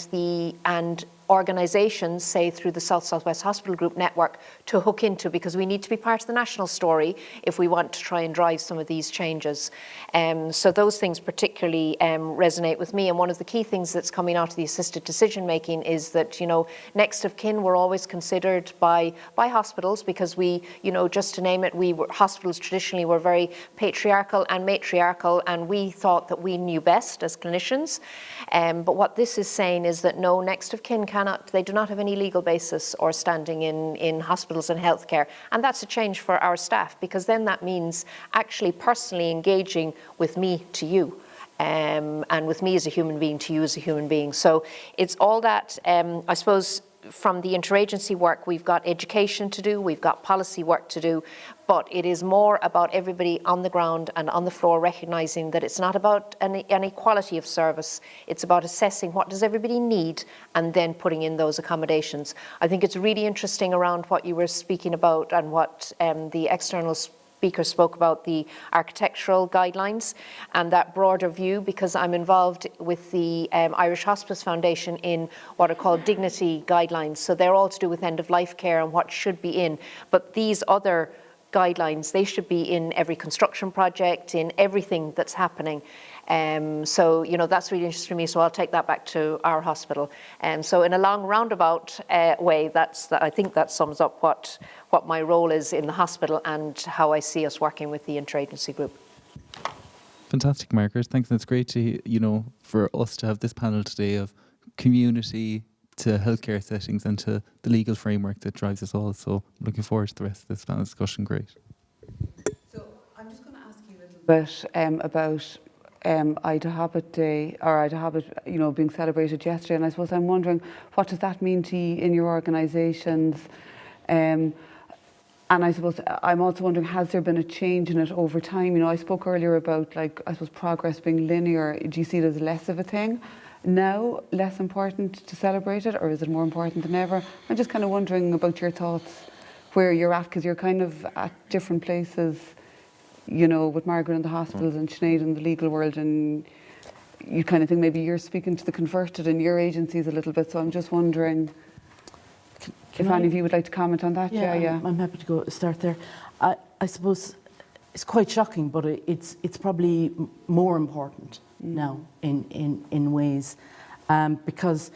organisations, say through the South-Southwest Hospital Group network, to hook into, because we need to be part of the national story if we want to try and drive some of these changes. So those things particularly resonate with me. And one of the key things that's coming out of the assisted decision making is that, you know, next of kin were always considered by hospitals, because we, you know, just to name it, hospitals traditionally were very patriarchal and matriarchal, and we thought that we knew best as clinicians. But what this is saying is that no, next of kin they do not have any legal basis or standing in hospitals and healthcare. And that's a change for our staff, because then that means actually personally engaging with me to you. And with me as a human being to you as a human being. So it's all that, I suppose, from the interagency work, we've got education to do, we've got policy work to do, but it is more about everybody on the ground and on the floor recognising that it's not about an equality of service, it's about assessing what does everybody need and then putting in those accommodations. I think it's really interesting around what you were speaking about and what the external speaker spoke about, the architectural guidelines and that broader view, because I'm involved with the Irish Hospice Foundation in what are called dignity guidelines. So they're all to do with end-of-life care and what should be in. But these other guidelines, they should be in every construction project, in everything that's happening. So, you know, that's really interesting to me, so I'll take that back to our hospital. So in a long roundabout way, I think that sums up what my role is in the hospital and how I see us working with the interagency group. Fantastic, Margaret. Thanks. It's great to, you know, for us to have this panel today of community to healthcare settings and to the legal framework that drives us all. So I'm looking forward to the rest of this panel discussion. Great. So I'm just going to ask you a little bit about IDAHOBIT Day, or IDAHOBIT, you know, being celebrated yesterday, and I suppose I'm wondering, what does that mean to you in your organisations? And I suppose I'm also wondering, has there been a change in it over time? You know, I spoke earlier about, like, I suppose progress being linear. Do you see it as less of a thing now, less important to celebrate it, or is it more important than ever? I'm just kind of wondering about your thoughts, where you're at, because you're kind of at different places, you know, with Margaret in the hospitals and Sinead in the legal world, and you kind of think maybe you're speaking to the converted in your agencies a little bit. So I'm just wondering if any of you would like to comment on that. Yeah. I'm happy to start there. I suppose it's quite shocking, but it's probably more important now in ways, because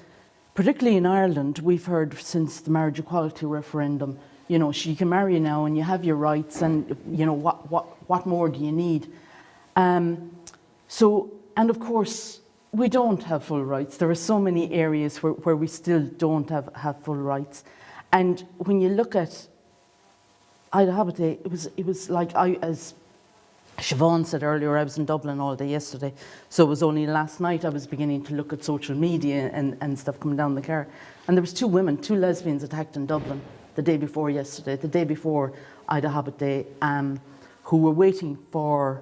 particularly in Ireland, we've heard since the marriage equality referendum, you know, you can marry now and you have your rights, and you know, what more do you need? So, and of course, we don't have full rights. There are so many areas where we still don't have full rights. And when you look at IDAHOBIT Day, it was like, as Siobhan said earlier, I was in Dublin all day yesterday, so it was only last night I was beginning to look at social media and stuff coming down the car. And there was two lesbians attacked in Dublin the day before yesterday, the day before IDAHOBIT Day, who were waiting for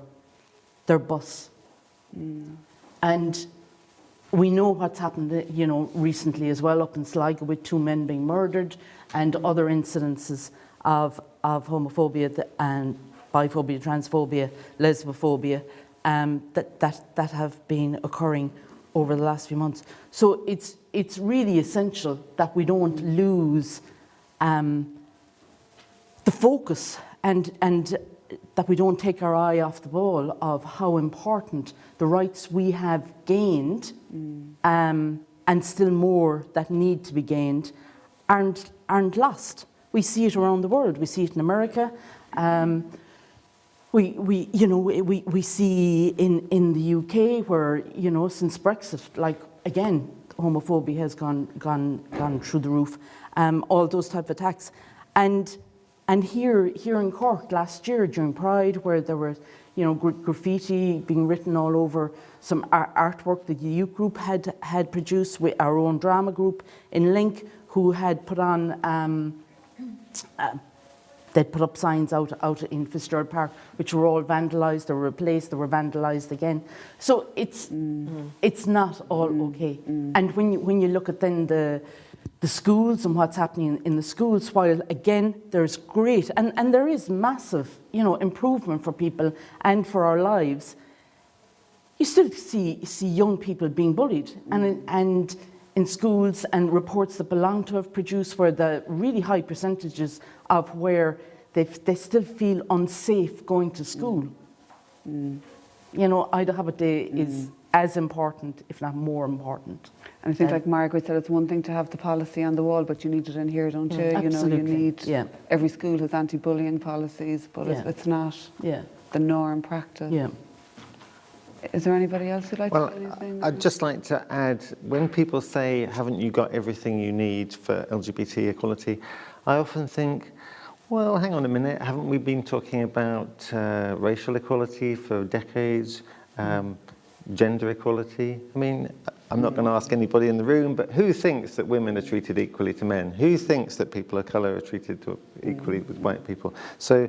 their bus. And we know what's happened, you know, recently as well up in Sligo, with two men being murdered and other incidences of homophobia and biphobia, transphobia, lesbophobia that have been occurring over the last few months. So it's really essential that we don't lose the focus and that we don't take our eye off the ball of how important the rights we have gained and still more that need to be gained aren't lost. We see it around the world. We see it in America. We see in the UK where, you know, since Brexit, like, again, homophobia has gone through the roof. All those type of attacks, and here in Cork last year during Pride, where there were, you know, graffiti being written all over some artwork that the youth group had produced, with our own drama group in LINC, who had put on they'd put up signs out in Fitzgerald Park, which were all vandalised, they were replaced, they were vandalised again. So it's not all okay. And when you look at then the schools and what's happening in the schools, while again there's great and there is massive, you know, improvement for people and for our lives, you still see young people being bullied, and in schools and reports that belong to have produced where the really high percentages of where they still feel unsafe going to school. You know, IDAHOBIT Day is as important, if not more important. And I think, like Margaret said, it's one thing to have the policy on the wall, but you need it in here, don't you? Absolutely. You know, you need, every school has anti-bullying policies, but it's not the norm practice. Is there anybody else who'd like to say anything? I'd just like to add, when people say, haven't you got everything you need for LGBT equality, I often think, well, hang on a minute, haven't we been talking about racial equality for decades, gender equality? I mean, I'm not going to ask anybody in the room, but who thinks that women are treated equally to men? Who thinks that people of colour are treated equally with white people? So,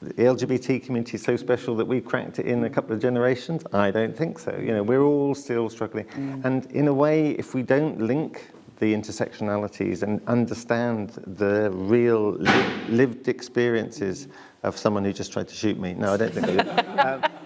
the LGBT community is so special that we've cracked it in a couple of generations? I don't think so. You know, we're all still struggling. And in a way, if we don't link the intersectionalities and understand the real lived experiences of someone who just tried to shoot me. No, I don't think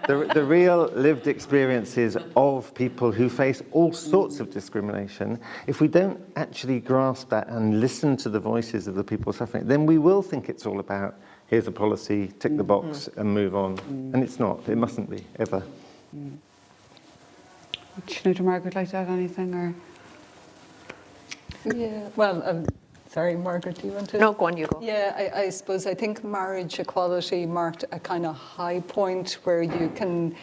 the real lived experiences of people who face all sorts of discrimination, if we don't actually grasp that and listen to the voices of the people suffering, then we will think it's all about here's a policy, tick the box and move on. And it's not. It mustn't be, ever. Would Margaret like to add anything? Or? Yeah, well, sorry, Margaret, do you want to? No, go on, you go. Yeah, I suppose I think marriage equality marked a kind of high point where you can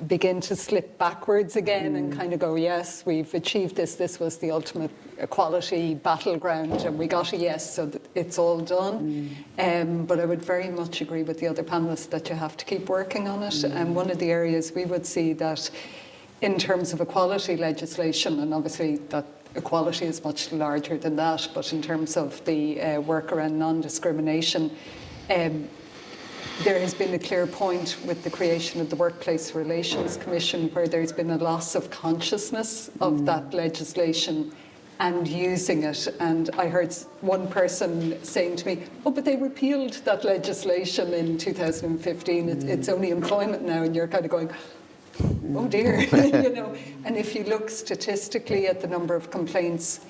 begin to slip backwards again and kind of go, yes, we've achieved this. This was the ultimate equality battleground and we got a yes, so that it's all done. But I would very much agree with the other panellists that you have to keep working on it. And one of the areas we would see that in terms of equality legislation, and obviously that equality is much larger than that, but in terms of the work around non-discrimination, there has been a clear point with the creation of the Workplace Relations Commission where there's been a loss of consciousness of that legislation and using it. And I heard one person saying to me, oh, but they repealed that legislation in 2015. It's only employment now. And you're kind of going, oh dear, you know. And if you look statistically at the number of complaints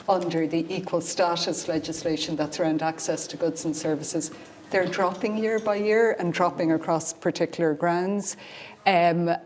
under the equal status legislation that's around access to goods and services, they're dropping year by year and dropping across particular grounds. And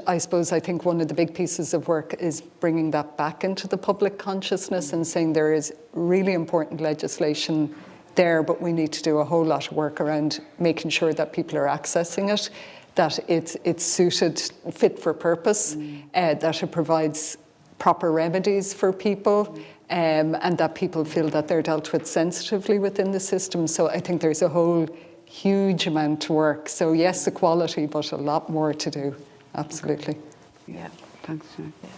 I think one of the big pieces of work is bringing that back into the public consciousness and saying there is really important legislation there, but we need to do a whole lot of work around making sure that people are accessing it, that it's suited, fit for purpose, that it provides proper remedies for people, and that people feel that they're dealt with sensitively within the system. So I think there's a whole huge amount to work. So yes, equality, but a lot more to do. Absolutely. Yeah. Thanks, Jack. Yeah.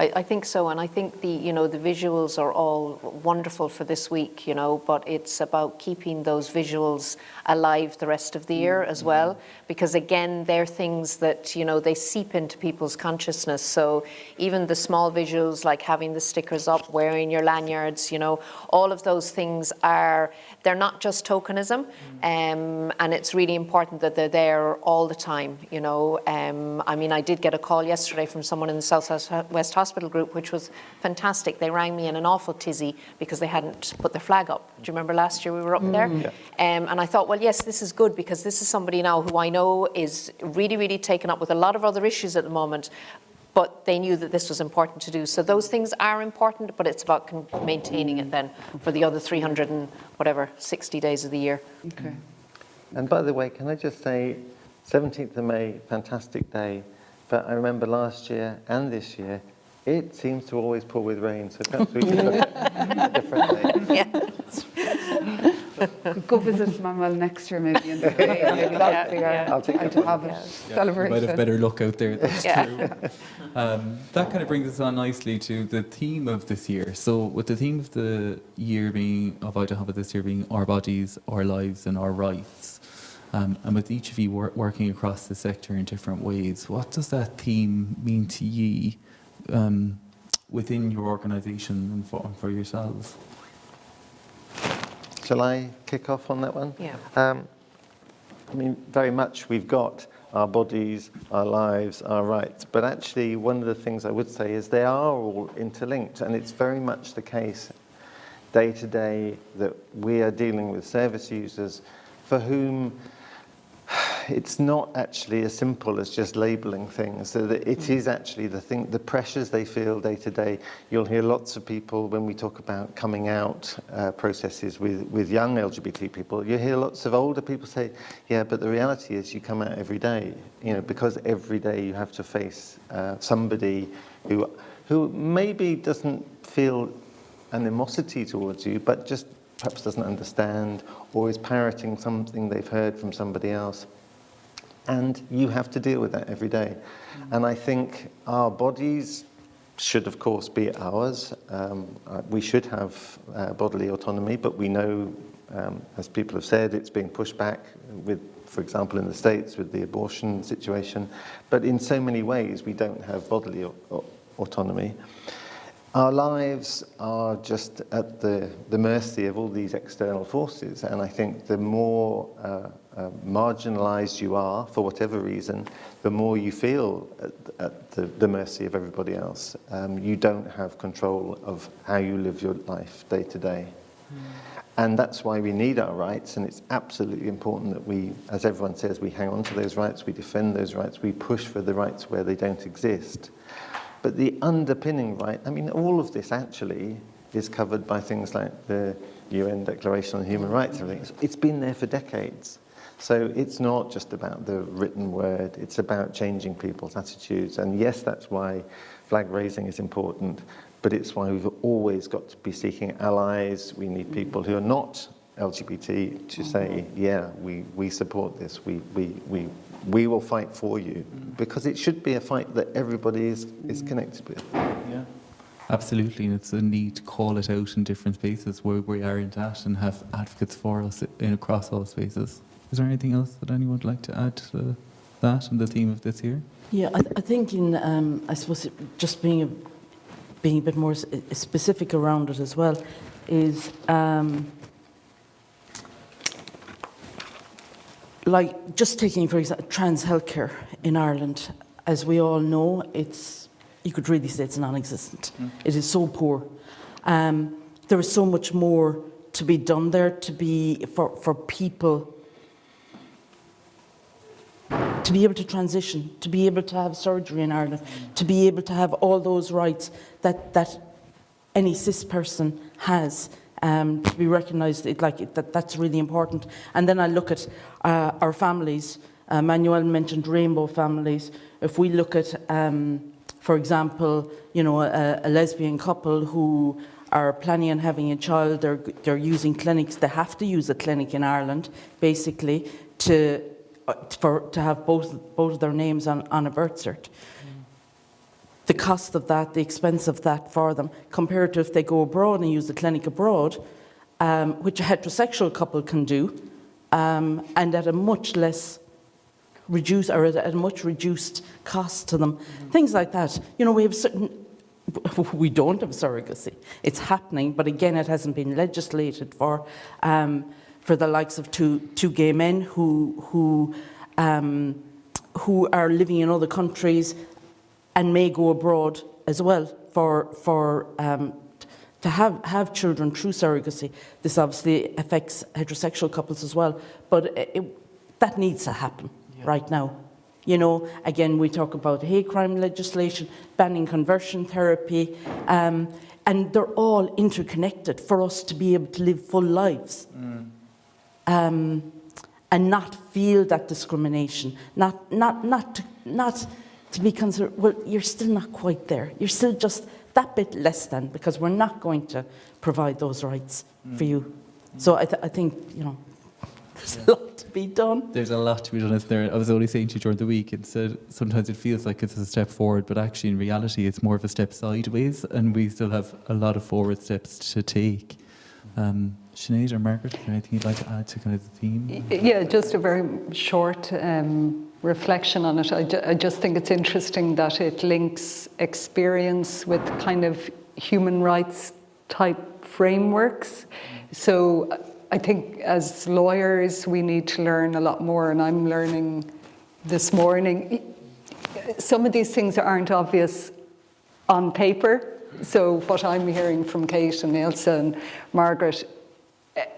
I think so, and I think the visuals are all wonderful for this week, but it's about keeping those visuals alive the rest of the year as well, because again, they're things that, they seep into people's consciousness. So even the small visuals like having the stickers up, wearing your lanyards, all of those things they're not just tokenism, and it's really important that they're there all the time, I did get a call yesterday from someone in the South West Hospital group, which was fantastic. They rang me in an awful tizzy because they hadn't put their flag up. Do you remember last year we were up there? Yeah. And I thought, well, yes, this is good because this is somebody now who I know is really, really taken up with a lot of other issues at the moment, but they knew that this was important to do. So those things are important, but it's about maintaining it then for the other 360 days of the year. Okay. And by the way, can I just say, 17th of May, fantastic day. But I remember last year and this year, it seems to always pour with rain, so perhaps we should look at a different day. Yeah. Go visit Manuel next year, maybe. In the day. Maybe that'll be I'll take it. Celebration. You might have better luck out there. That's true. That kind of brings us on nicely to the theme of this year. So, with the theme of the year of IDAHOBIT this year being our bodies, our lives, and our rights. And with each of you working across the sector in different ways, what does that theme mean to you within your organisation and for yourselves? Shall I kick off on that one? Yeah. Very much we've got our bodies, our lives, our rights. But actually, one of the things I would say is they are all interlinked, and it's very much the case day to day that we are dealing with service users for whom it's not actually as simple as just labeling things. So that it is actually the pressures they feel day to day. You'll hear lots of people when we talk about coming out processes with young LGBT people. You hear lots of older people say, "Yeah, but the reality is you come out every day, because every day you have to face somebody who maybe doesn't feel animosity towards you, but just perhaps doesn't understand or is parroting something they've heard from somebody else. And you have to deal with that every day. And I think our bodies should, of course, be ours. We should have bodily autonomy, but we know, as people have said, it's being pushed back with, for example, in the States with the abortion situation. But in so many ways, we don't have bodily autonomy. Our lives are just at the mercy of all these external forces, and I think the more marginalized you are, for whatever reason, the more you feel at the mercy of everybody else. You don't have control of how you live your life day to day. And that's why we need our rights, and it's absolutely important that we, as everyone says, we hang on to those rights, we defend those rights, we push for the rights where they don't exist. But the underpinning right, I mean, all of this actually is covered by things like the UN Declaration on Human Rights and everything. It's been there for decades. So it's not just about the written word, it's about changing people's attitudes. And yes, that's why flag raising is important, but it's why we've always got to be seeking allies. We need people who are not LGBT to say, yeah, we support this, we will fight for you, because it should be a fight that everybody is connected with. Yeah, absolutely, and it's a need to call it out in different spaces where we aren't at and have advocates for us across all spaces. Is there anything else that anyone would like to add to that and the theme of this year? Yeah, I think in, I suppose, just being a bit more specific around it as well, is like just taking, for example, trans healthcare in Ireland. As we all know, you could really say it's non-existent. It is so poor. There is so much more to be done there, for people to be able to transition, to be able to have surgery in Ireland, to be able to have all those rights that any cis person has. To be recognised, that's really important. And then I look at our families. Manuel mentioned rainbow families. If we look at, for example, a lesbian couple who are planning on having a child, they're using clinics. They have to use a clinic in Ireland, basically, to have both of their names on a birth cert. The cost of that, the expense of that for them, compared to if they go abroad and use the clinic abroad, which a heterosexual couple can do, and at a much less reduced, or at a much reduced cost to them. Things like that. We don't have surrogacy. It's happening, but again, it hasn't been legislated for the likes of two gay men who are living in other countries and may go abroad as well to have children through surrogacy. This obviously affects heterosexual couples as well, but that needs to happen right now. Again, we talk about hate crime legislation, banning conversion therapy, and they're all interconnected for us to be able to live full lives. And not feel that discrimination, not to be considered, well, you're still not quite there. You're still just that bit less than, because we're not going to provide those rights for you. So I think, there's a lot to be done. There's a lot to be done, isn't there? I was only saying to you during the week, sometimes it feels like it's a step forward, but actually in reality it's more of a step sideways, and we still have a lot of forward steps to take. Sinead or Margaret, is there anything you'd like to add to kind of the theme? Yeah, just a very short reflection on it. I just think it's interesting that it links experience with kind of human rights type frameworks. So I think as lawyers we need to learn a lot more, and I'm learning this morning, some of these things aren't obvious on paper. So what I'm hearing from Kate and Ailsa and Margaret,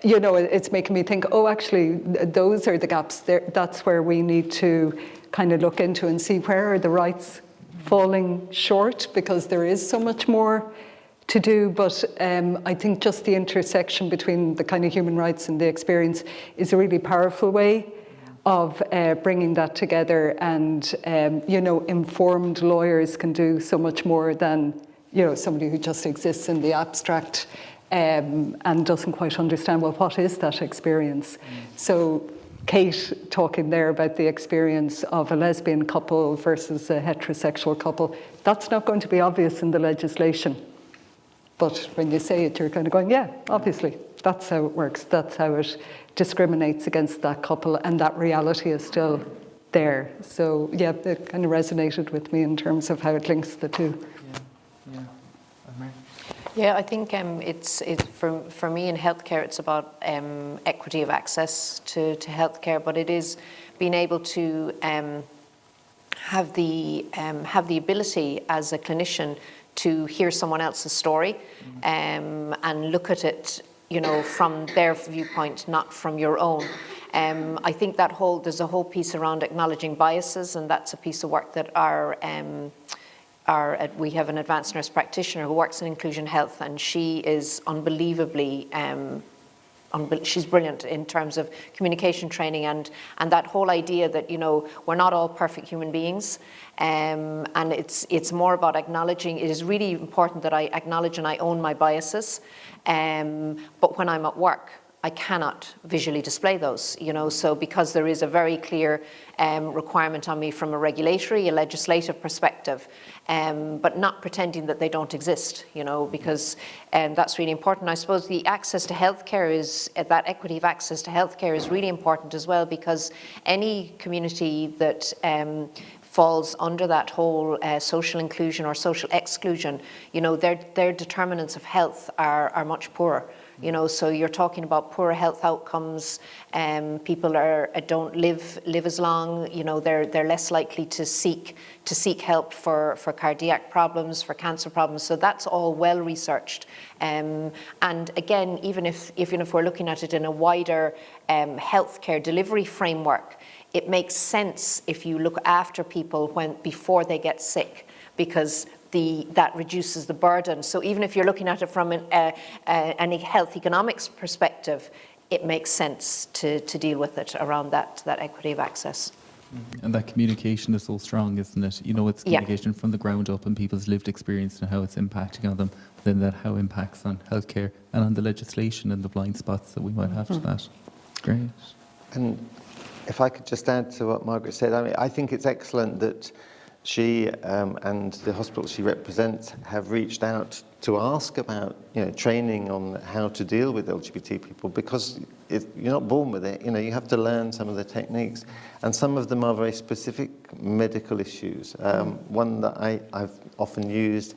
you know, it's making me think, oh, actually, those are the gaps. That's where we need to kind of look into and see where are the rights falling short, because there is so much more to do. But I think just the intersection between the kind of human rights and the experience is a really powerful way of bringing that together. And, you know, informed lawyers can do so much more than, you know, somebody who just exists in the abstract and doesn't quite understand, well, what is that experience? So Kate talking there about the experience of a lesbian couple versus a heterosexual couple, that's not going to be obvious in the legislation. But when you say it, you're kind of going, yeah, obviously, that's how it works. That's how it discriminates against that couple, and that reality is still there. So yeah, it kind of resonated with me in terms of how it links the two. Yeah, I think it's for me in healthcare, it's about equity of access to healthcare, but it is being able to have the ability as a clinician to hear someone else's story and look at it, you know, from their viewpoint, not from your own. I think that there's a whole piece around acknowledging biases, and that's a piece of work that we have an advanced nurse practitioner who works in inclusion health, and she is unbelievably, she's brilliant in terms of communication training and that whole idea that, you know, we're not all perfect human beings, and it's more about acknowledging. It is really important that I acknowledge and I own my biases, but when I'm at work, I cannot visually display those, you know, so because there is a very clear requirement on me from a legislative perspective, but not pretending that they don't exist, you know, because that's really important. I suppose the access to healthcare that equity of access to healthcare is really important as well, because any community that falls under that whole social inclusion or social exclusion, you know, their determinants of health are much poorer. You know, so you're talking about poor health outcomes. People don't live as long. You know, they're less likely to seek help for cardiac problems, for cancer problems. So that's all well researched. And again, even if we're looking at it in a wider healthcare delivery framework, it makes sense if you look after people before they get sick, because that reduces the burden. So even if you're looking at it from an health economics perspective, it makes sense to deal with it around that equity of access. And that communication is so strong, isn't it? You know, it's communication from the ground up and people's lived experience and how it's impacting on them, then that how it impacts on healthcare and on the legislation and the blind spots that we might have to that. Great. And if I could just add to what Margaret said, I mean, I think it's excellent that she and the hospital she represents have reached out to ask about, you know, training on how to deal with LGBT people, because you're not born with it. You know, you have to learn some of the techniques, and some of them are very specific medical issues. One that I've often used,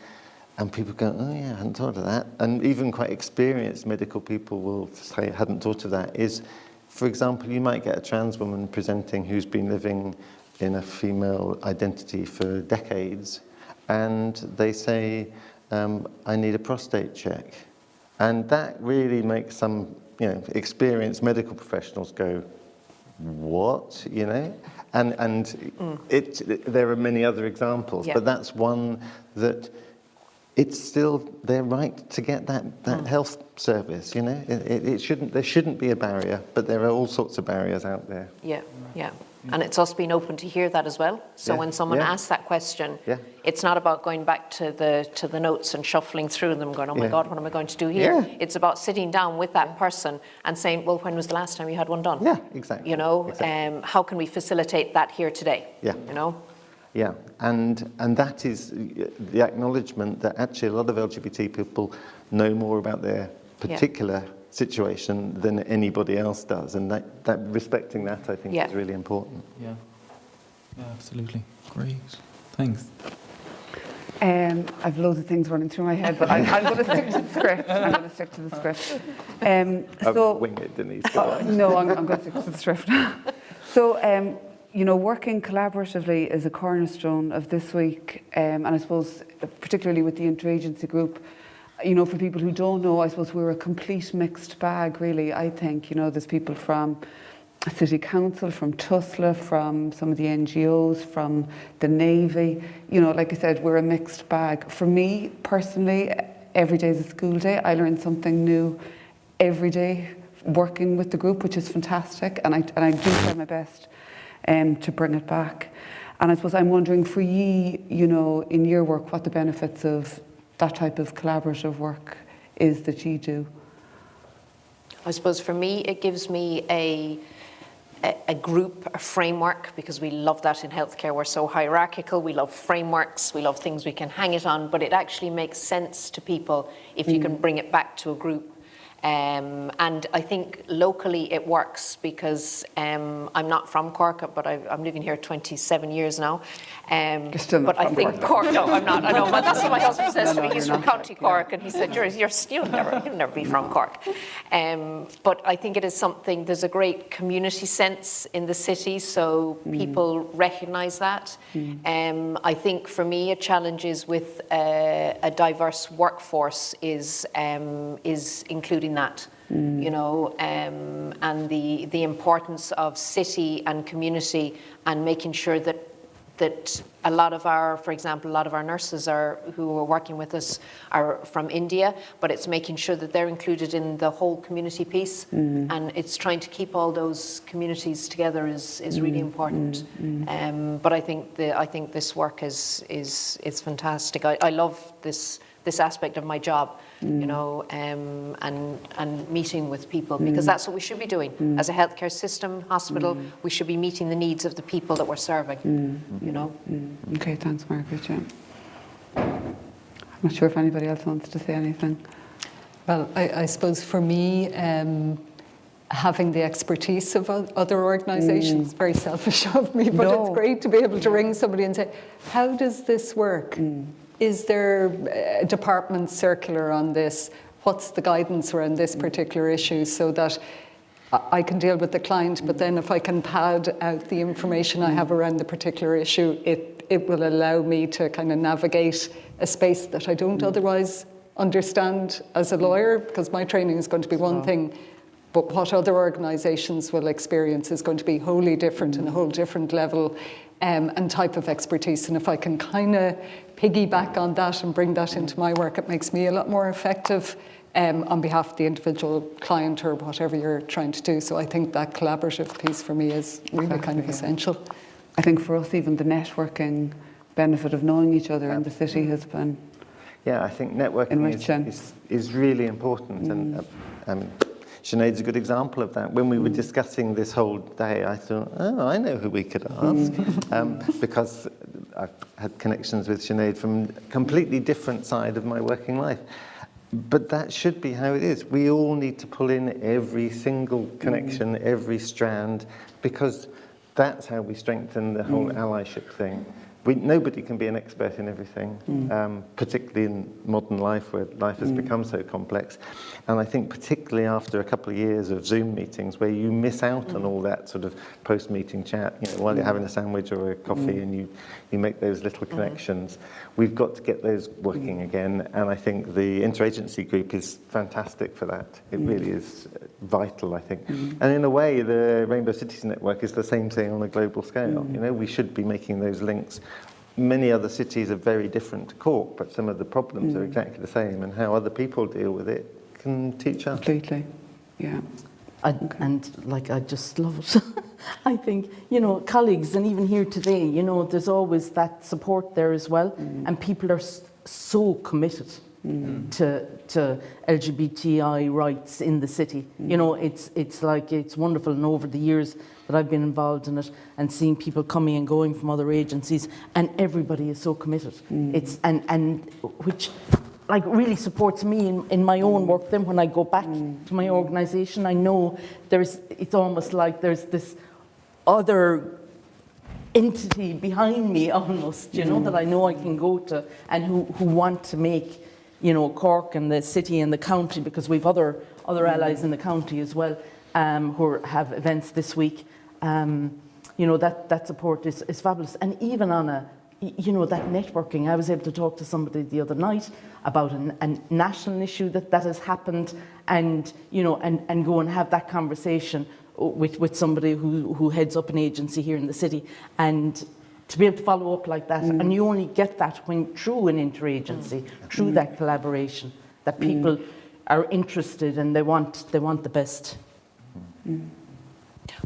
and people go, oh yeah, I hadn't thought of that, and even quite experienced medical people will say, I hadn't thought of that, is, for example, you might get a trans woman presenting who's been living in a female identity for decades, and they say, I need a prostate check. And that really makes some, you know, experienced medical professionals go, what, you know? And there are many other examples, but that's one that it's still their right to get that health service, you know? There shouldn't be a barrier, but there are all sorts of barriers out there. Yeah. And it's us being open to hear that as well. So when someone asks that question, it's not about going back to the notes and shuffling through them, going, oh my God, what am I going to do here? It's about sitting down with that person and saying, well, when was the last time you had one done? Yeah, exactly. You know, how can we facilitate that here today? Yeah. You know? Yeah, and that is the acknowledgement that actually a lot of LGBT people know more about their particular situation than anybody else does, and that respecting that, I think, is really important. Yeah, absolutely. Great. Thanks. I've loads of things running through my head, but I'm going to stick to the script. So wing it, Denise. No, I'm going to stick to the script. So you know, working collaboratively is a cornerstone of this week, and I suppose particularly with the interagency group, you know, for people who don't know, I suppose we're a complete mixed bag, really. I think, you know, there's people from City Council, from TUSLA, from some of the NGOs, from the Navy. You know, like I said, we're a mixed bag. For me, personally, every day is a school day. I learn something new every day working with the group, which is fantastic, and I do try my best to bring it back. And I suppose I'm wondering for you know, in your work, what the benefits of that type of collaborative work is that you do. I suppose for me, it gives me a group, a framework, because we love that in healthcare. We're so hierarchical, we love frameworks, we love things we can hang it on, but it actually makes sense to people if you can bring it back to a group. And I think locally it works because I'm not from Cork, but I'm living here 27 years now. You're still not but from I think Cork. No, I'm not. I know. But that's what my husband says to me. He's you're from not. County Cork, and he said, "You'll never be from Cork." But I think it is something. There's a great community sense in the city, so people recognise that. I think for me, a challenge is with a diverse workforce is including that, you know, and the importance of city and community, and making sure that a lot of our, for example, a lot of our nurses who are working with us are from India, but it's making sure that they're included in the whole community piece, and it's trying to keep all those communities together is really important. But I think this work is fantastic. I love this aspect of my job, you know, and meeting with people, because that's what we should be doing. As a healthcare system, hospital, we should be meeting the needs of the people that we're serving, you know. Okay, thanks, Margaret. Yeah. I'm not sure if anybody else wants to say anything. Well, I suppose for me, having the expertise of other organisations, very selfish of me, but it's great to be able to ring somebody and say, how does this work? Is there a department circular on this? What's the guidance around this particular issue, so that I can deal with the client, but then if I can pad out the information I have around the particular issue, it will allow me to kind of navigate a space that I don't otherwise understand as a lawyer, because my training is going to be one thing, but what other organisations will experience is going to be wholly different and a whole different level and type of expertise. And if I can kind of piggyback on that and bring that into my work, it makes me a lot more effective on behalf of the individual client or whatever you're trying to do. So I think that collaborative piece for me is really kind of essential. I think for us, even the networking benefit of knowing each other in the city has been I think networking is really important. And I mean, Sinead's a good example of that. When we were discussing this whole day, I thought, I know who we could ask, because I've had connections with Sinead from a completely different side of my working life. But that should be how it is. We all need to pull in every single connection, every strand, because that's how we strengthen the whole allyship thing. Nobody can be an expert in everything, particularly in modern life, where life has become so complex. And I think particularly after a couple of years of Zoom meetings, where you miss out on all that sort of post-meeting chat, you know, while you're having a sandwich or a coffee, and you make those little connections. We've got to get those working again, and I think the interagency group is fantastic for that. It really is vital, I think. And in a way, the Rainbow Cities Network is the same thing on a global scale. You know, we should be making those links. Many other cities are very different to Cork, but some of the problems are exactly the same, and how other people deal with it can teach us. Completely, yeah. And like, I just love it. I think, you know, colleagues, and even here today, you know, there's always that support there as well, and people are so committed to LGBTI rights in the city. You know, it's wonderful, and over the years that I've been involved in it and seeing people coming and going from other agencies, and everybody is so committed. It's and which like really supports me in my own work. Then when I go back to my organisation, I know it's almost like there's this other entity behind me almost, you know, that I know I can go to, and who want to make, you know, Cork and the city and the county, because we've other allies in the county as well, who have events this week, that support is fabulous. And even on that networking, I was able to talk to somebody the other night about a national issue that has happened, and and go and have that conversation with somebody who heads up an agency here in the city, and to be able to follow up like that. And you only get that through an interagency, through that collaboration, that people are interested and they want the best.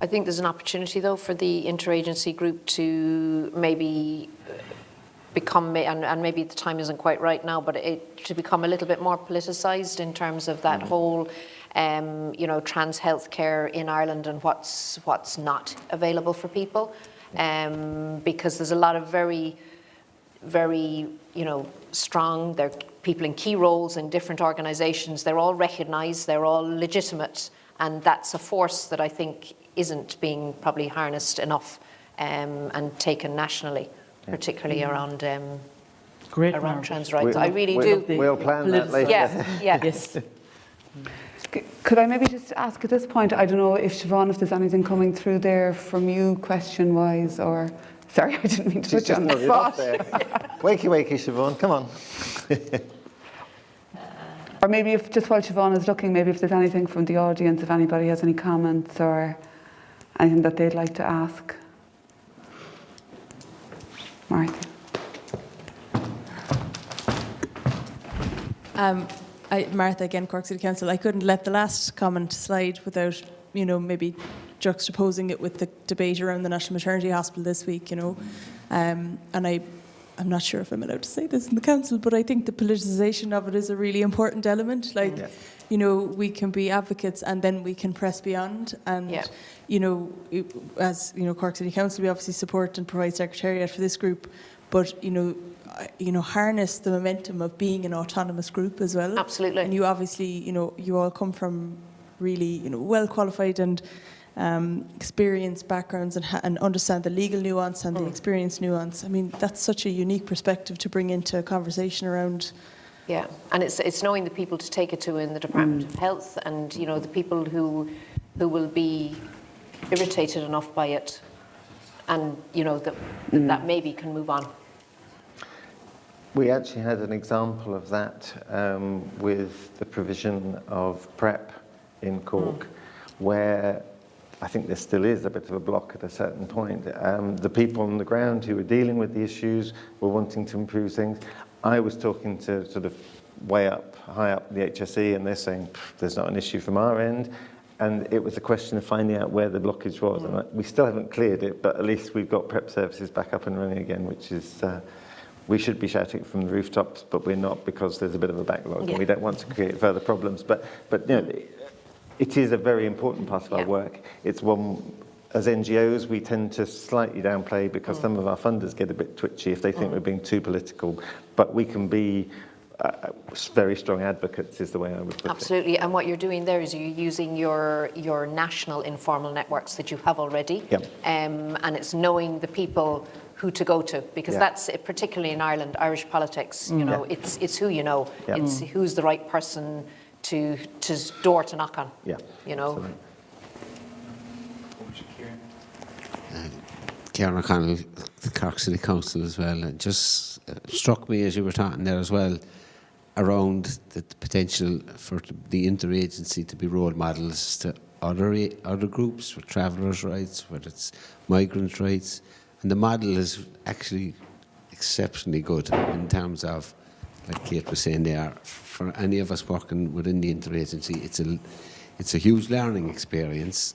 I think there's an opportunity, though, for the interagency group to maybe become, and maybe the time isn't quite right now, but to become a little bit more politicised in terms of that whole, trans healthcare in Ireland and what's not available for people, because there's a lot of very, very, strong. There are people in key roles in different organisations. They're all recognised. They're all legitimate, and that's a force that I think isn't being probably harnessed enough and taken nationally, particularly around trans rights. I really do. We'll plan that later. Yeah. Yes. Could I maybe just ask at this point, I don't know if Siobhan, if there's anything coming through there from you question-wise, or... Sorry, I didn't mean to put you on the spot. Wakey, Siobhan, come on. Or maybe if, just while Siobhan is looking, maybe if there's anything from the audience, if anybody has any comments or anything that they'd like to ask. Martha. Martha again, Cork City Council. I couldn't let the last comment slide without, maybe juxtaposing it with the debate around the National Maternity Hospital this week, and I'm not sure if I'm allowed to say this in the council, but I think the politicisation of it is a really important element. We can be advocates and then we can press beyond. And, as Cork City Council, we obviously support and provide secretariat for this group, but, harness the momentum of being an autonomous group as well. Absolutely. And you obviously, you all come from really, well qualified and experienced backgrounds and understand the legal nuance and the experience nuance. I mean, that's such a unique perspective to bring into a conversation around. Yeah, and it's knowing the people to take it to in the Department of Health, and the people who will be irritated enough by it, and that maybe can move on. We actually had an example of that with the provision of PrEP in Cork, where I think there still is a bit of a block at a certain point. The people on the ground who were dealing with the issues were wanting to improve things. I was talking to sort of high up the HSE, and they're saying there's not an issue from our end. And it was a question of finding out where the blockage was. And we still haven't cleared it, but at least we've got PrEP services back up and running again, which is, we should be shouting from the rooftops, but we're not, because there's a bit of a backlog and we don't want to create further problems. But it is a very important part of our work. It's one, as NGOs, we tend to slightly downplay because some of our funders get a bit twitchy if they think we're being too political. But we can be very strong advocates, is the way I would put it. Absolutely, and what you're doing there is you're using your national informal networks that you have already, and it's knowing the people who to go to, because that's particularly in Ireland, Irish politics. It's who you know. It's who's the right person to door to knock on. Absolutely. Kieran O'Connell, the Cork City Council as well. It just struck me as you were talking there as well around the potential for the interagency to be role models to other groups, for travellers' rights, whether it's migrant rights. And the model is actually exceptionally good in terms of, like Kate was saying there, for any of us working within the interagency, it's a huge learning experience,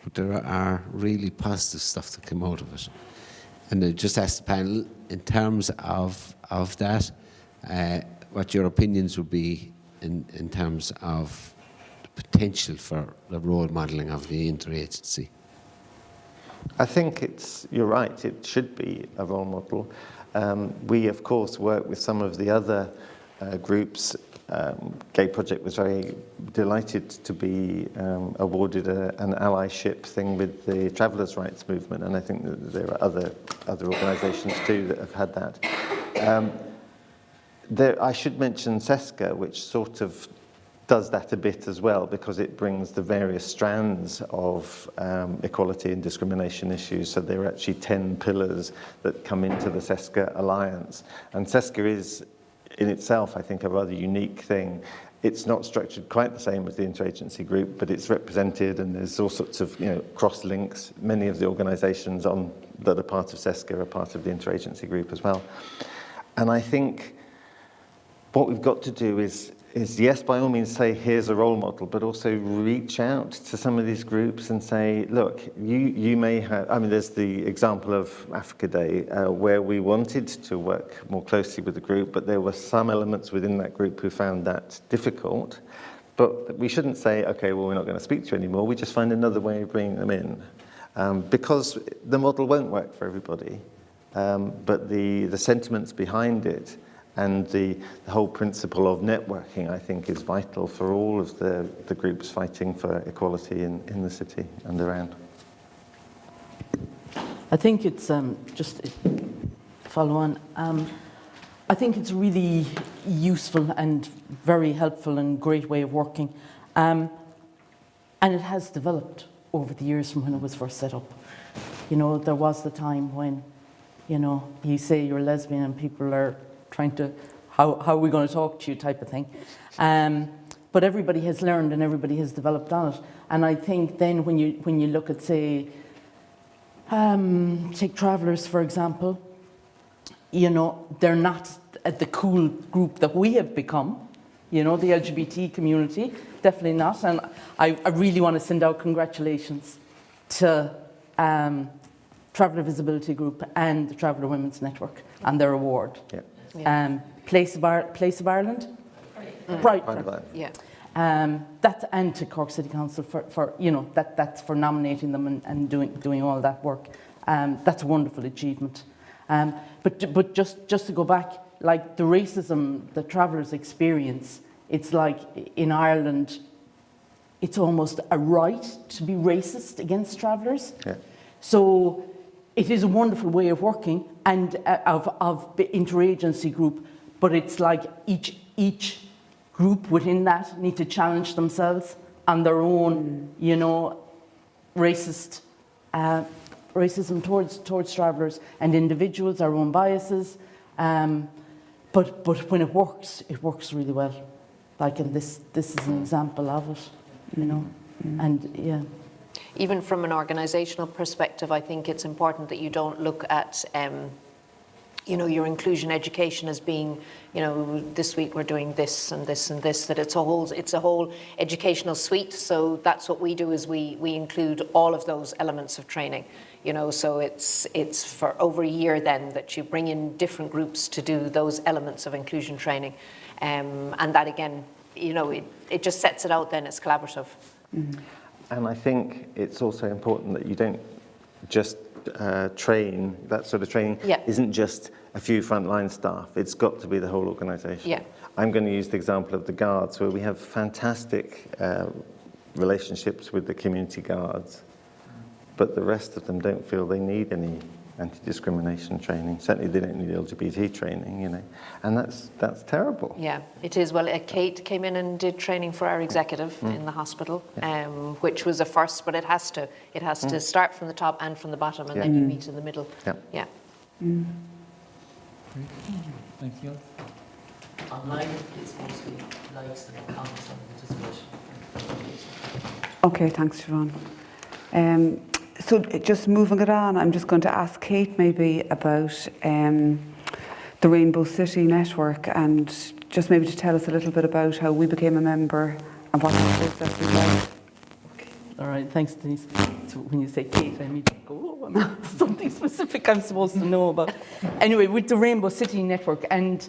but there are really positive stuff that come out of it. And I just asked the panel, in terms of that, what your opinions would be in terms of the potential for the role modelling of the interagency. I think you're right, it should be a role model. We, of course, work with some of the other groups. Gay Project was very delighted to be awarded an allyship thing with the Travellers' Rights Movement, and I think that there are other organisations too that have had that. I should mention Cesca, which sort of does that a bit as well, because it brings the various strands of equality and discrimination issues. So there are actually 10 pillars that come into the Cesca Alliance. And Cesca is, in itself, I think, a rather unique thing. It's not structured quite the same as the interagency group, but it's represented, and there's all sorts of cross links. Many of the organisations that are part of Cesca are part of the interagency group as well. And I think what we've got to do is yes, by all means say here's a role model, but also reach out to some of these groups and say, look, you may have, I mean, there's the example of Africa Day where we wanted to work more closely with the group, but there were some elements within that group who found that difficult. But we shouldn't say, okay, well, we're not going to speak to you anymore. We just find another way of bringing them in, because the model won't work for everybody. But the sentiments behind it and the whole principle of networking, I think, is vital for all of the groups fighting for equality in the city and around. I think it's, just to follow on, I think it's really useful and very helpful and great way of working. And it has developed over the years from when it was first set up. There was the time when, you say you're lesbian and people are trying to, how are we going to talk to you type of thing. But everybody has learned and everybody has developed on it. And I think then when you look at, say, take travellers, for example, they're not the cool group that we have become, the LGBT community, definitely not. And I really want to send out congratulations to Traveller Visibility Group and the Traveller Women's Network and their award. Yeah. Yeah. Place of Ireland? Right. Yeah. That, and to Cork City Council for that's for nominating them and doing all that work. That's a wonderful achievement. But just to go back, like the racism that travellers experience, it's like in Ireland, it's almost a right to be racist against travellers. Yeah. So it is a wonderful way of working and of the interagency group, but it's like each group within that need to challenge themselves on their own, racism towards travellers and individuals, our own biases. But when it works really well. Like, and this is an example of it, and yeah. Even from an organisational perspective, I think it's important that you don't look at, your inclusion education as being, this week we're doing this and this and this, that it's a whole educational suite. So that's what we do, is we include all of those elements of training. So it's for over a year then that you bring in different groups to do those elements of inclusion training. And that again, it just sets it out then, it's collaborative. Mm-hmm. And I think it's also important that you don't just train, that sort of training isn't just a few frontline staff, it's got to be the whole organisation. Yeah. I'm going to use the example of the guards, where we have fantastic relationships with the community guards, but the rest of them don't feel they need any anti-discrimination training. Certainly they don't need LGBT training, and that's terrible. Yeah, it is. Well, Kate came in and did training for our executive in the hospital, which was a first, but it has to start from the top and from the bottom, and then you meet in the middle. Yeah. Thank you. Online, it's mostly likes and comments on the discussion. Okay, thanks, Siobhan. So just moving it on, I'm just going to ask Kate maybe about the Rainbow City Network, and just maybe to tell us a little bit about how we became a member and what the process was like. Okay. All right, thanks, Denise. So when you say Kate, I immediately go, oh, something specific I'm supposed to know about. Anyway, with the Rainbow City Network, and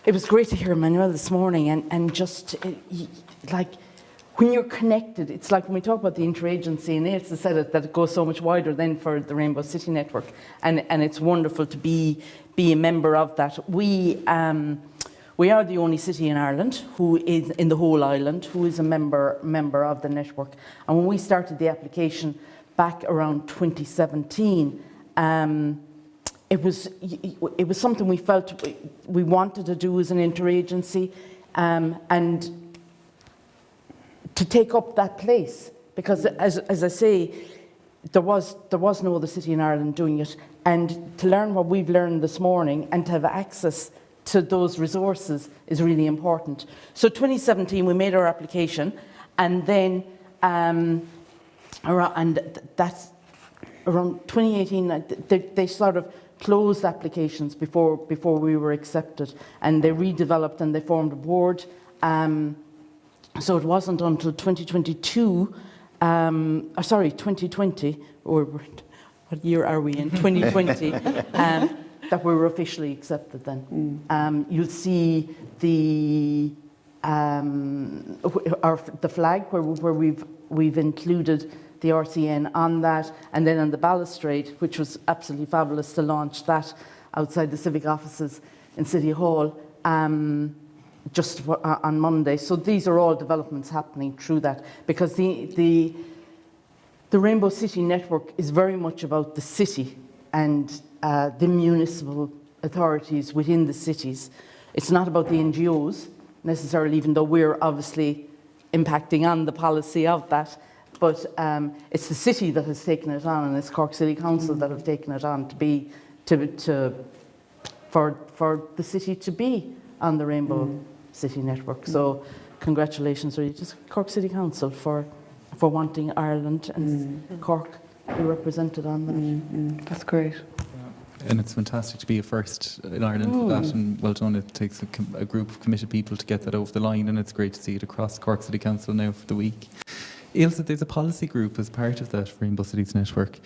it was great to hear Emmanuel this morning, and just like, when you're connected, it's like when we talk about the interagency, and Ailsa said it, that it goes so much wider than for the Rainbow City Network, and it's wonderful to be a member of that. We are the only city in Ireland who is in the whole island who is a member of the network. And when we started the application back around 2017, it was something we felt we wanted to do as an interagency, and to take up that place, because as I say, there was no other city in Ireland doing it, and to learn what we've learned this morning and to have access to those resources is really important. So 2017 we made our application, and then that's around 2018 they sort of closed applications before we were accepted, and they redeveloped and they formed a board. So it wasn't until 2022, 2020, or what year are we in? 2020, that we were officially accepted then. You'll see the flag where we've included the RCN on that, and then on the balustrade, which was absolutely fabulous to launch that outside the civic offices in City Hall just on Monday. So these are all developments happening through that, because the Rainbow City Network is very much about the city and the municipal authorities within the cities. It's not about the NGOs necessarily, even though we're obviously impacting on the policy of that. But it's the city that has taken it on, and it's Cork City Council that have taken it on for the city to be on the Rainbow City Network. So congratulations really to Cork City Council for wanting Ireland and Cork to be represented on that. That's great. And it's fantastic to be a first in Ireland for that, and well done. It takes a group of committed people to get that over the line, and it's great to see it across Cork City Council now for the week. Ailsa, there's a policy group as part of that Rainbow Cities Network.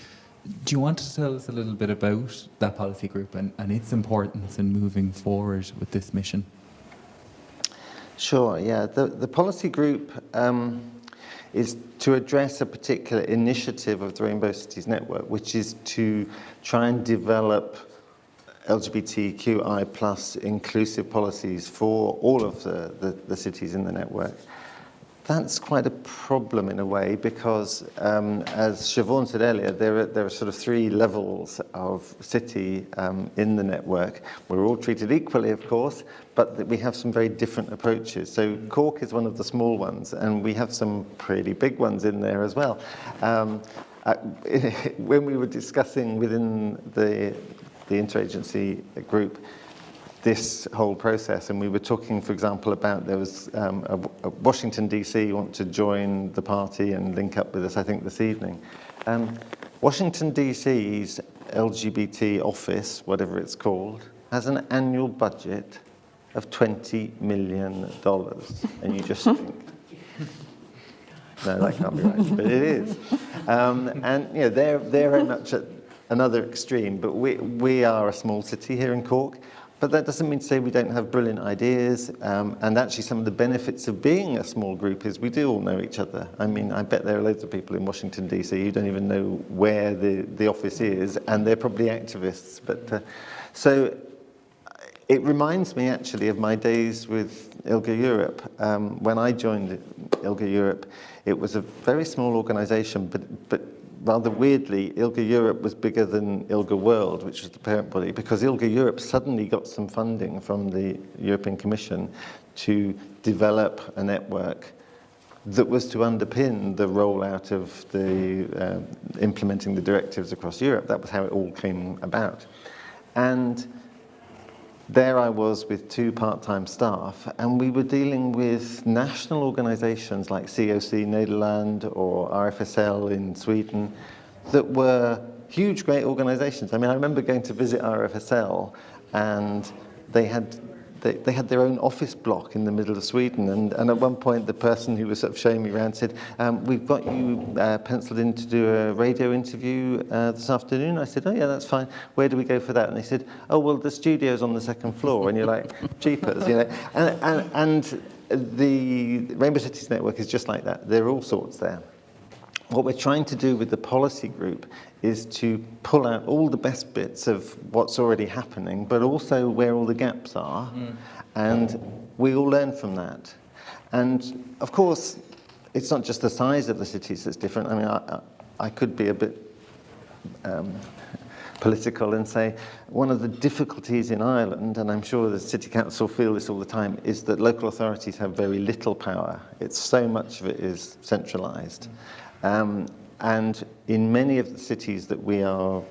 Do you want to tell us a little bit about that policy group and its importance in moving forward with this mission? Sure, yeah. The policy group is to address a particular initiative of the Rainbow Cities Network, which is to try and develop LGBTQI+ inclusive policies for all of the cities in the network. That's quite a problem in a way, because as Siobhan said earlier, there are sort of 3 levels of city in the network. We're all treated equally, of course, but we have some very different approaches. So Cork is one of the small ones, and we have some pretty big ones in there as well. When we were discussing within the interagency group this whole process, and we were talking, for example, about there was Washington DC want to join the party and link up with us, I think, this evening. Washington DC's LGBT office, whatever it's called, has an annual budget of $20 million, and you just think, no, that can't be right, but it is. And you know, they're very much at another extreme, but we are a small city here in Cork. But that doesn't mean to say we don't have brilliant ideas, and actually some of the benefits of being a small group is we do all know each other. I mean, I bet there are loads of people in Washington DC who don't even know where the office is, and they're probably activists. But so it reminds me actually of my days with ILGA Europe. When I joined ILGA Europe, it was a very small organisation, but rather weirdly, ILGA Europe was bigger than ILGA World, which was the parent body, because ILGA Europe suddenly got some funding from the European Commission to develop a network that was to underpin the rollout of the implementing the directives across Europe. That was how it all came about. And there I was with 2 part-time staff, and we were dealing with national organisations like COC Nederland or RFSL in Sweden that were huge, great organisations. I mean, I remember going to visit RFSL, and they had their own office block in the middle of Sweden, and at one point the person who was sort of showing me around said, we've got you penciled in to do a radio interview this afternoon. I said, oh yeah, that's fine. Where do we go for that? And they said, oh well, the studio's on the 2nd floor. And you're like, jeepers, you know. And the Rainbow Cities Network is just like that. There are all sorts there. What we're trying to do with the policy group is to pull out all the best bits of what's already happening, but also where all the gaps are, and we all learn from that. And of course, it's not just the size of the cities that's different. I mean, I could be a bit political and say one of the difficulties in Ireland, and I'm sure the City Council feel this all the time, is that local authorities have very little power. It's so much of it is centralised. And in many of the cities that we are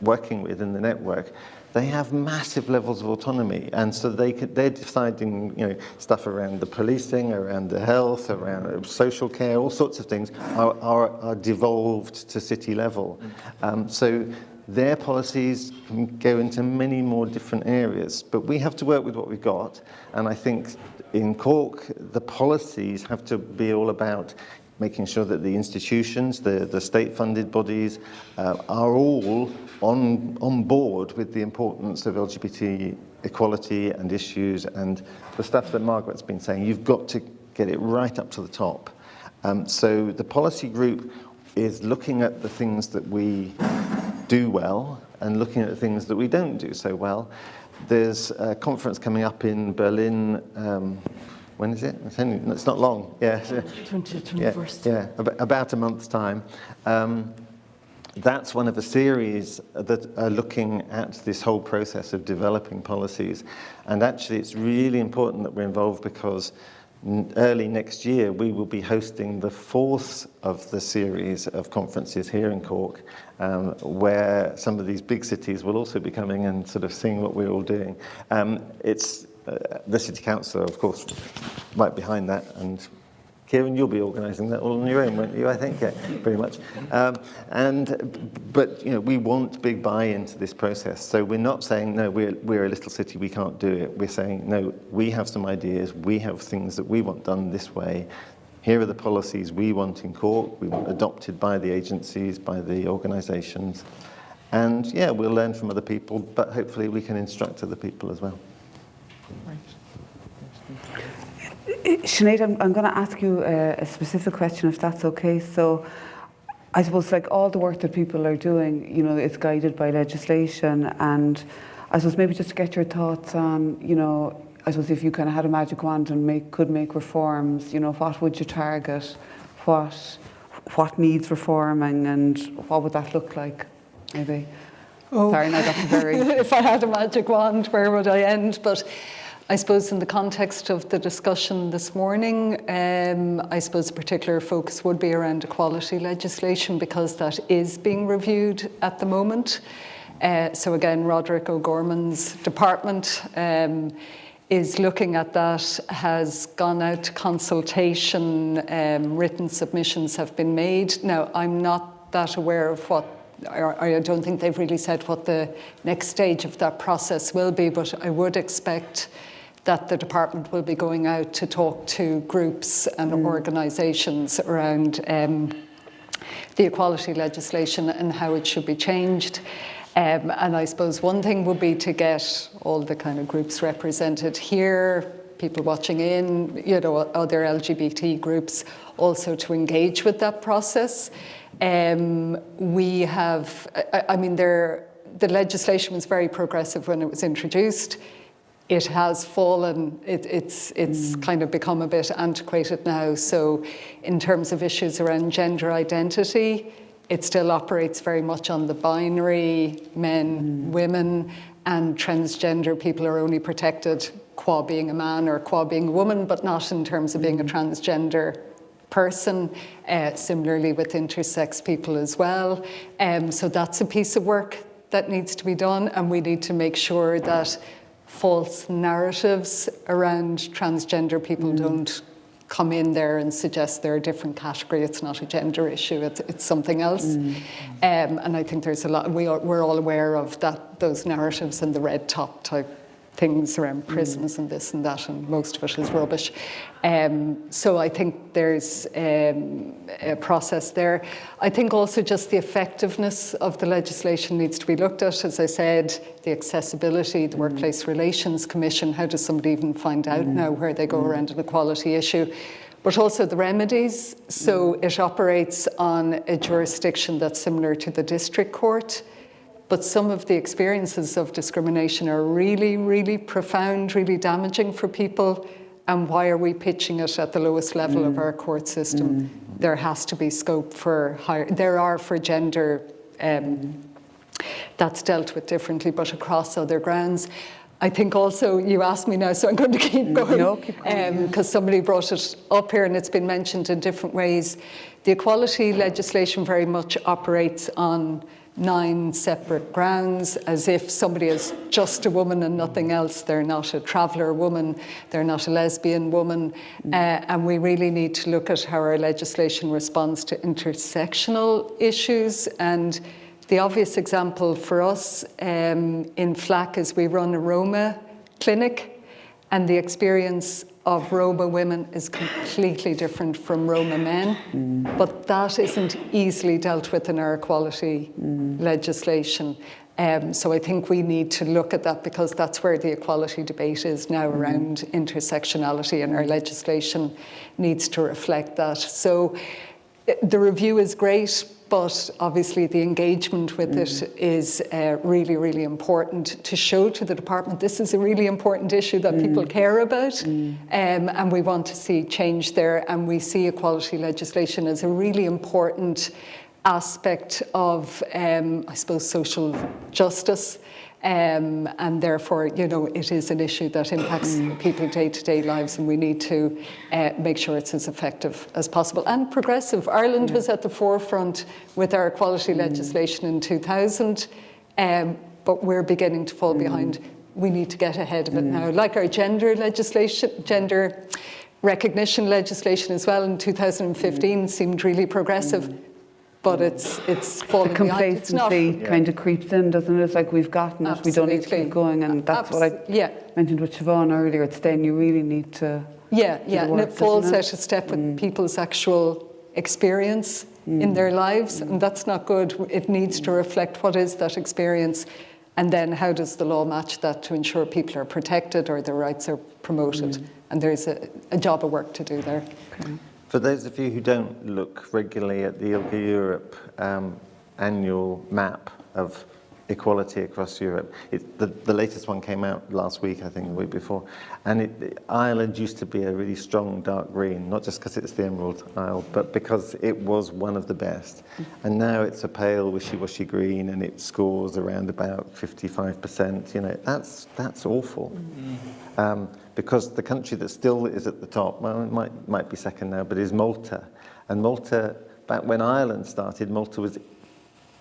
working with in the network, they have massive levels of autonomy, and so they're deciding, stuff around the policing, around the health, around social care, all sorts of things are devolved to city level. So their policies can go into many more different areas, but we have to work with what we've got, and I think in Cork, the policies have to be all about making sure that the institutions, the state-funded bodies, are all on board with the importance of LGBT equality and issues and the stuff that Margaret's been saying. You've got to get it right up to the top. So the policy group is looking at the things that we do well and looking at the things that we don't do so well. There's a conference coming up in Berlin. When is it? It's not long. Yeah. 21st. Yeah, about a month's time. That's one of a series that are looking at this whole process of developing policies. And actually, it's really important that we're involved because early next year, we will be hosting the 4th of the series of conferences here in Cork, where some of these big cities will also be coming and sort of seeing what we're all doing. It's the City Council, of course, right behind that, and Kieran, you'll be organising that all on your own, won't you? I think, yeah, pretty much. But we want big buy-in to this process. So we're not saying no, we're a little city, we can't do it. We're saying no, we have some ideas, we have things that we want done this way. Here are the policies we want in Cork. We want adopted by the agencies, by the organisations, and yeah, we'll learn from other people, but hopefully we can instruct other people as well. Sinead, I'm going to ask you a specific question, if that's okay. So I suppose like all the work that people are doing, it's guided by legislation, and I suppose maybe just to get your thoughts on, I suppose if you kind of had a magic wand and could make reforms, what would you target? What needs reforming, and what would that look like, maybe? Oh. Sorry, no, that's very... If I had a magic wand, where would I end? But I suppose in the context of the discussion this morning, I suppose a particular focus would be around equality legislation, because that is being reviewed at the moment. So again, Roderick O'Gorman's department is looking at that, has gone out to consultation, written submissions have been made. Now, I'm not that aware of I don't think they've really said what the next stage of that process will be, but I would expect that the department will be going out to talk to groups and organisations around the equality legislation and how it should be changed. And I suppose one thing would be to get all the kind of groups represented here, people watching in, other LGBT groups, also to engage with that process. We have, the legislation was very progressive when it was introduced. It has fallen, it's kind of become a bit antiquated now. So in terms of issues around gender identity, it still operates very much on the binary, men, women, and transgender people are only protected qua being a man or qua being a woman, but not in terms of being a transgender person. Similarly with intersex people as well. So that's a piece of work that needs to be done, and we need to make sure that false narratives around transgender people don't come in there and suggest they're a different category. It's not a gender issue, it's something else. And I think there's a lot, we're all aware of those narratives and the red top type things around prisons and this and that, and most of it is rubbish. So I think there's a process there. I think also just the effectiveness of the legislation needs to be looked at. As I said, the accessibility, the Workplace Relations Commission, how does somebody even find out now where they go around an equality issue? But also the remedies. So it operates on a jurisdiction that's similar to the district court. But some of the experiences of discrimination are really, really profound, really damaging for people. And why are we pitching it at the lowest level of our court system? There has to be scope for higher, there are for gender that's dealt with differently, but across other grounds. I think also, you asked me now, so I'm going to keep going. No, keep going. Because somebody brought it up here and it's been mentioned in different ways. The equality legislation very much operates on 9 separate grounds, as if somebody is just a woman and nothing else. They're not a traveller woman, they're not a lesbian woman, and we really need to look at how our legislation responds to intersectional issues. And the obvious example for us in FLAC is we run a Roma clinic, and the experience of Roma women is completely different from Roma men, but that isn't easily dealt with in our equality legislation. So I think we need to look at that, because that's where the equality debate is now around intersectionality, and our legislation needs to reflect that. So the review is great, but obviously the engagement with it is really, really important to show to the department this is a really important issue that people care about, and we want to see change there, and we see equality legislation as a really important aspect of, I suppose, social justice. And therefore, you know, it is an issue that impacts people's day-to-day lives, and we need to make sure it's as effective as possible and progressive. Ireland was at the forefront with our equality legislation in 2000, but we're beginning to fall behind. We need to get ahead of it now. Like our gender legislation, gender recognition legislation as well in 2015 seemed really progressive. But it's falling the behind. complacency kind of creeps in, doesn't it? It's like we've gotten it, we don't need to keep going, and that's what I mentioned with Siobhan earlier. It's then you really need to and it falls out of step with people's actual experience in their lives, and that's not good. It needs to reflect what is that experience, and then how does the law match that to ensure people are protected or their rights are promoted. And there's a job of work to do there. Okay. For those of you who don't look regularly at the ILGA Europe annual map of equality across Europe, the latest one came out last week, I think, the week before, and Ireland used to be a really strong dark green, not just because it's the Emerald Isle, but because it was one of the best. And now it's a pale, wishy-washy green, and it scores around about 55%. You know, that's awful. Because the country that still is at the top, well, it might be second now, but is Malta. And Malta, back when Ireland started, Malta was,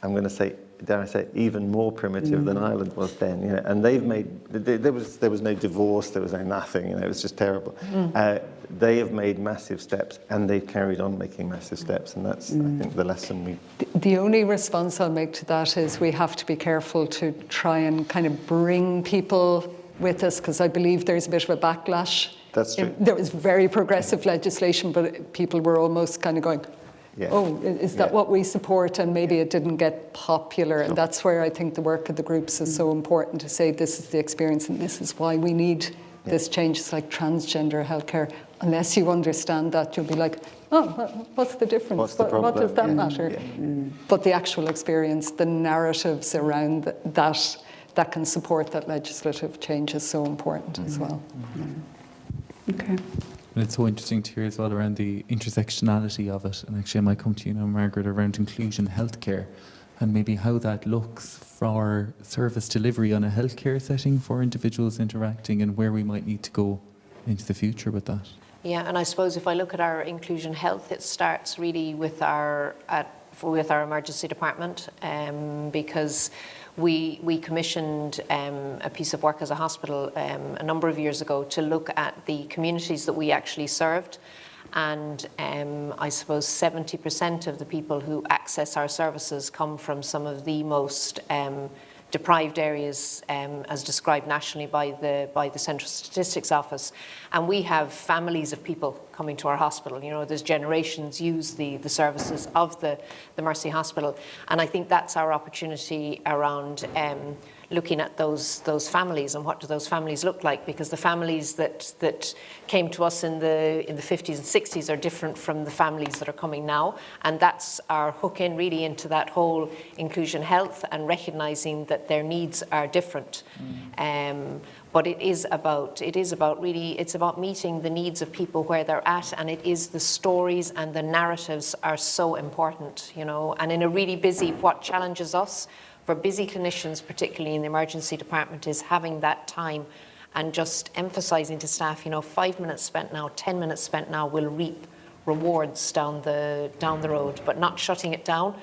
I'm going to say, dare I say, even more primitive than Ireland was then. You know, and they've made, there was no divorce, there was no nothing. You know, it was just terrible. They have made massive steps, and they've carried on making massive steps, and that's, I think, the lesson we. The only response I'll make to that is we have to be careful to try and kind of bring people with us, because I believe there's a bit of a backlash. That's true. There was very progressive legislation, but people were almost kind of going, oh, is that what we support? And maybe it didn't get popular. And that's where I think the work of the groups is so important, to say this is the experience and this is why we need this change. It's like transgender healthcare. Unless you understand that, you'll be like, oh, what's the difference? What's the problem? What does that matter? But the actual experience, the narratives around that can support that legislative change is so important as well. Okay. And it's so interesting to hear as well around the intersectionality of it. And actually I might come to you now, Margaret, around inclusion healthcare and maybe how that looks for service delivery on a healthcare setting for individuals interacting, and where we might need to go into the future with that. Yeah, and I suppose if I look at our inclusion health, it starts really with our emergency department, because we commissioned a piece of work as a hospital a number of years ago to look at the communities that we actually served. And I suppose 70% of the people who access our services come from some of the most deprived areas, as described nationally by the Central Statistics Office. And we have families of people coming to our hospital. You know, there's generations use the services of the Mercy Hospital. And I think that's our opportunity around looking at those families and what do those families look like, because the families that came to us in the 50s and 60s are different from the families that are coming now, and that's our hook in really into that whole inclusion health and recognizing that their needs are different. But it is about really, it's about meeting the needs of people where they're at, and it is the stories and the narratives are so important, you know. And in a really busy, what challenges us for busy clinicians, particularly in the emergency department, is having that time and just emphasising to staff, you know, 5 minutes spent now, 10 minutes spent now will reap rewards down the road, but not shutting it down,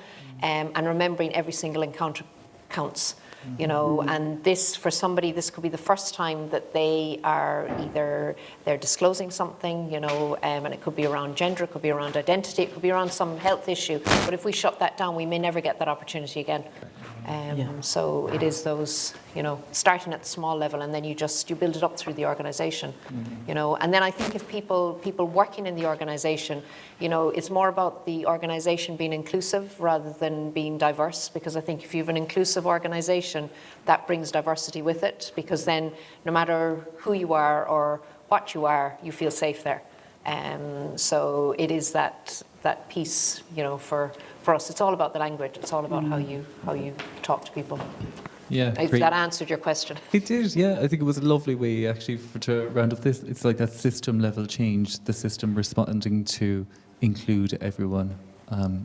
and remembering every single encounter counts. You know, and this, for somebody, this could be the first time that they are either they're disclosing something, you know, and it could be around gender, it could be around identity, it could be around some health issue. But if we shut that down, we may never get that opportunity again. So it is those, you know, starting at the small level, and then you build it up through the organisation, you know. And then I think if people working in the organisation, you know, it's more about the organisation being inclusive rather than being diverse, because I think if you have an inclusive organisation, that brings diversity with it, because then no matter who you are or what you are, you feel safe there. So it is that piece, you know, for us. It's all about the language. It's all about how you talk to people. Yeah, If that answered your question. It did, yeah. I think it was a lovely way, actually, to round up this. It's like that system-level change, the system responding to include everyone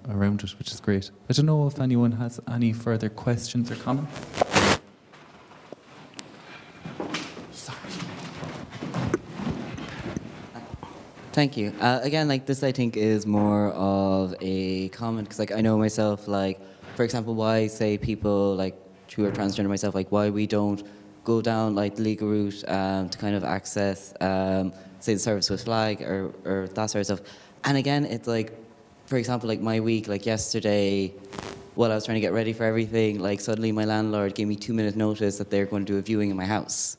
around it, which is great. I don't know if anyone has any further questions or comments. Thank you. Again, like this, I think is more of a comment, because like I know myself, like for example, why say people like who are transgender myself, like why we don't go down like the legal route to kind of access, say the service with flag or that sort of stuff. And again, it's like, for example, like my week, like yesterday, while I was trying to get ready for everything, like suddenly my landlord gave me 2 minute notice that they're going to do a viewing in my house.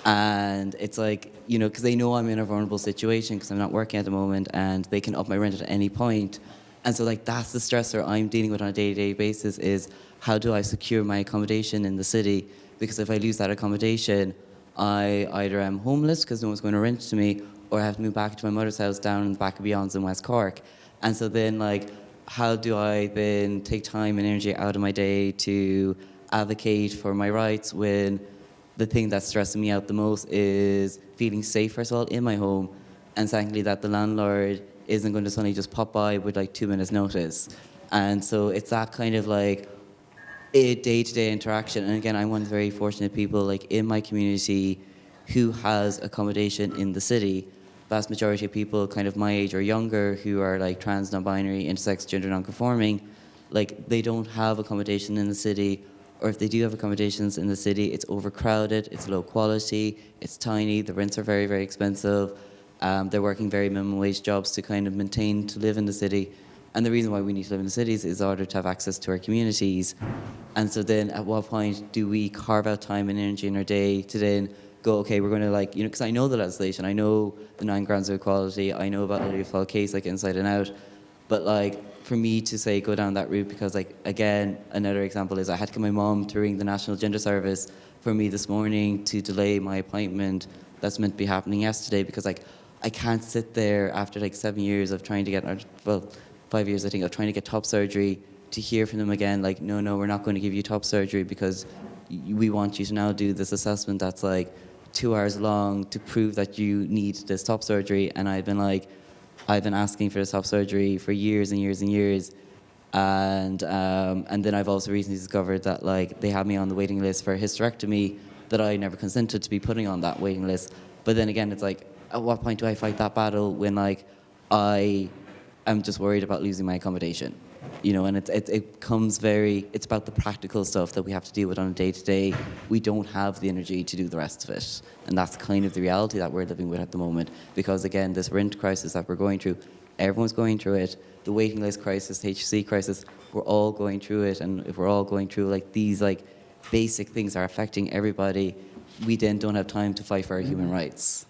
And it's like, you know, because they know I'm in a vulnerable situation because I'm not working at the moment, and they can up my rent at any point. And so like that's the stressor I'm dealing with on a day-to-day basis, is how do I secure my accommodation in the city? Because if I lose that accommodation, I either am homeless because no one's going to rent to me, or I have to move back to my mother's house down in the back of Beyonds in West Cork. And so then like, how do I then take time and energy out of my day to advocate for my rights when the thing that's stressing me out the most is feeling safe, first of all, in my home, and secondly, that the landlord isn't going to suddenly just pop by with like 2 minutes notice. And so it's that kind of like a day-to-day interaction. And again, I'm one of the very fortunate people like in my community who has accommodation in the city. Vast majority of people kind of my age or younger who are like trans, non-binary, intersex, gender non-conforming, like they don't have accommodation in the city, or if they do have accommodations in the city, it's overcrowded, it's low quality, it's tiny, the rents are very, very expensive. They're working very minimum wage jobs to kind of maintain to live in the city. And the reason why we need to live in the cities is in order to have access to our communities. And so then at what point do we carve out time and energy in our day to then go, okay, we're going to like, you know, because I know the legislation, I know the 9 grounds of equality, I know about the default case like inside and out, but like, for me to say go down that route, because like again, another example is I had to get my mom to ring the National Gender Service for me this morning to delay my appointment that's meant to be happening yesterday, because like I can't sit there after like 7 years of trying to get, well, 5 years I think, of trying to get top surgery, to hear from them again like, no, we're not going to give you top surgery because we want you to now do this assessment that's like 2 hours long to prove that you need this top surgery. And I've been asking for this top surgery for years and years and years, and then I've also recently discovered that like they have me on the waiting list for a hysterectomy that I never consented to be putting on that waiting list. But then again, it's like, at what point do I fight that battle when like I am just worried about losing my accommodation? You know, and it comes it's about the practical stuff that we have to deal with on a day-to-day. We don't have the energy to do the rest of it. And that's kind of the reality that we're living with at the moment. Because again, this rent crisis that we're going through, everyone's going through it. The waiting list crisis, the HC crisis, we're all going through it. And if we're all going through like these like basic things are affecting everybody, we then don't have time to fight for our human rights.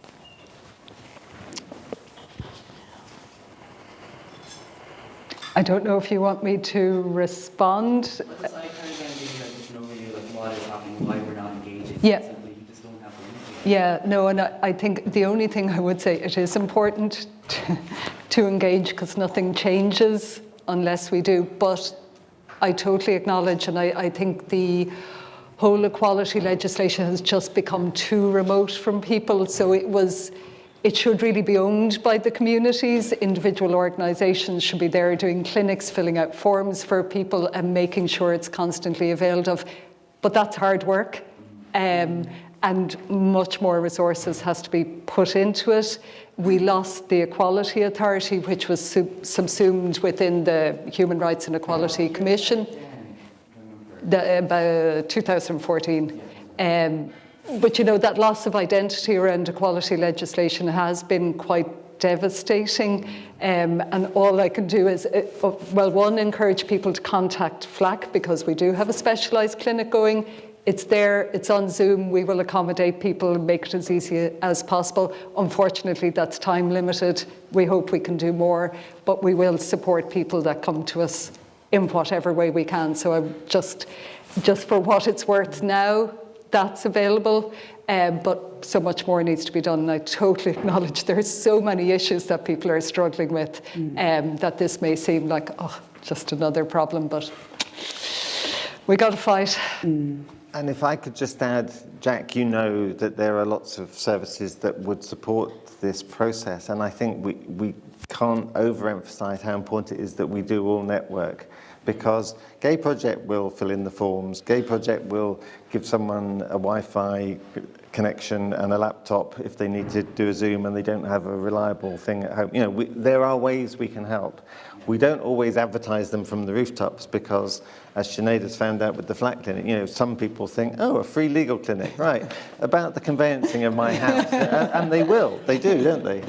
I don't know if you want me to respond. Yeah, no, and I think the only thing I would say, it is important to engage because nothing changes unless we do, but I totally acknowledge, and I think the whole equality legislation has just become too remote from people. So it should really be owned by the communities. Individual organisations should be there doing clinics, filling out forms for people and making sure it's constantly availed of. But that's hard work, and much more resources has to be put into it. We lost the Equality Authority, which was subsumed within the Human Rights and Equality Commission, about 2014. But you know, that loss of identity around equality legislation has been quite devastating. And all I can do is, well, one, encourage people to contact FLAC, because we do have a specialised clinic going. It's there, it's on Zoom, we will accommodate people and make it as easy as possible. Unfortunately, that's time limited. We hope we can do more, but we will support people that come to us in whatever way we can. So I'm just for what it's worth now, that's available, but so much more needs to be done. And I totally acknowledge there's so many issues that people are struggling with, that this may seem like, oh, just another problem, but we got to fight. And if I could just add, Jack, you know that there are lots of services that would support this process, and I think we can't overemphasize how important it is that we do all network, because Gay Project will fill in the forms, Gay Project will give someone a Wi-Fi connection and a laptop if they need to do a Zoom and they don't have a reliable thing at home. You know, there are ways we can help. We don't always advertise them from the rooftops because, as Sinead has found out with the FLAC clinic, you know, some people think, oh, a free legal clinic, right, about the conveyancing of my house. And they do, don't they?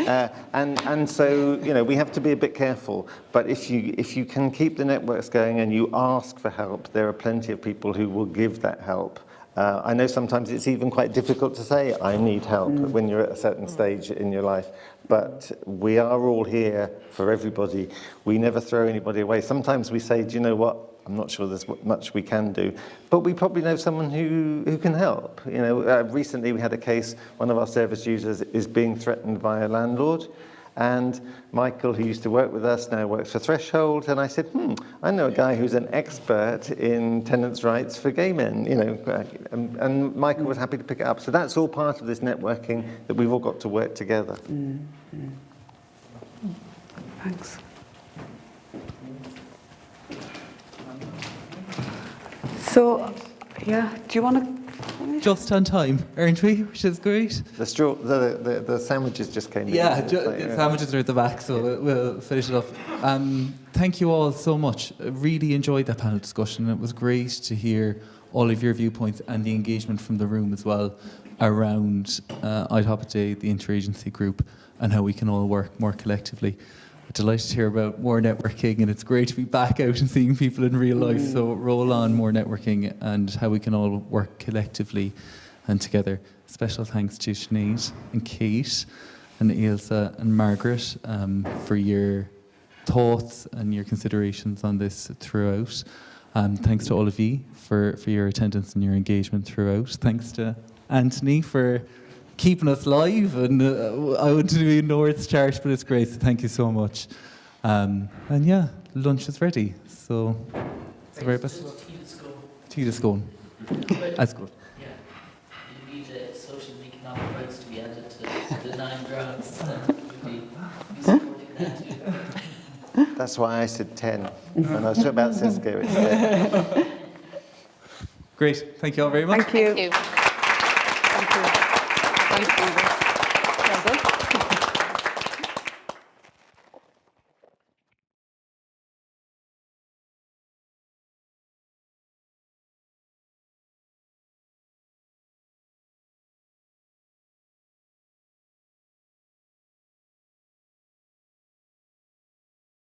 And so, you know, we have to be a bit careful. But if you can keep the networks going and you ask for help, there are plenty of people who will give that help. I know sometimes it's even quite difficult to say, I need help, when you're at a certain stage in your life. But we are all here for everybody. We never throw anybody away. Sometimes we say, do you know what? I'm not sure there's much we can do, but we probably know someone who can help. You know, recently we had a case, one of our service users is being threatened by a landlord, and Michael, who used to work with us, now works for Threshold, and I said, I know a guy who's an expert in tenants' rights for gay men, you know, and Michael was happy to pick it up. So that's all part of this networking that we've all got to work together. Thanks. So, yeah, do you want to finish? Just on time, aren't we? Which is great. The sandwiches just came in. Yeah, the sandwiches are at the back, so we'll finish it up. Thank you all so much. I really enjoyed that panel discussion. It was great to hear all of your viewpoints and the engagement from the room as well around IDAHOBIT Day, the interagency group, and how we can all work more collectively. Delighted to hear about more networking, and it's great to be back out and seeing people in real life. So roll on more networking and how we can all work collectively and together. Special thanks to Sinead and Kate and Ailsa and Margaret for your thoughts and your considerations on this throughout. Thanks to all of you for your attendance and your engagement throughout. Thanks to Anthony for keeping us live, and I wouldn't even know where it's charged, but it's great, so thank you so much. And yeah, lunch is ready, so it's the very best. Tea to scone. That's good. Yeah, you need social and economic rights to be added to the 9 grants. We'll be supporting that too. That's why I said 10. When I was talking about Cesca, it's 10. Great, thank you all very much. Thank you. Thank you. Thank you.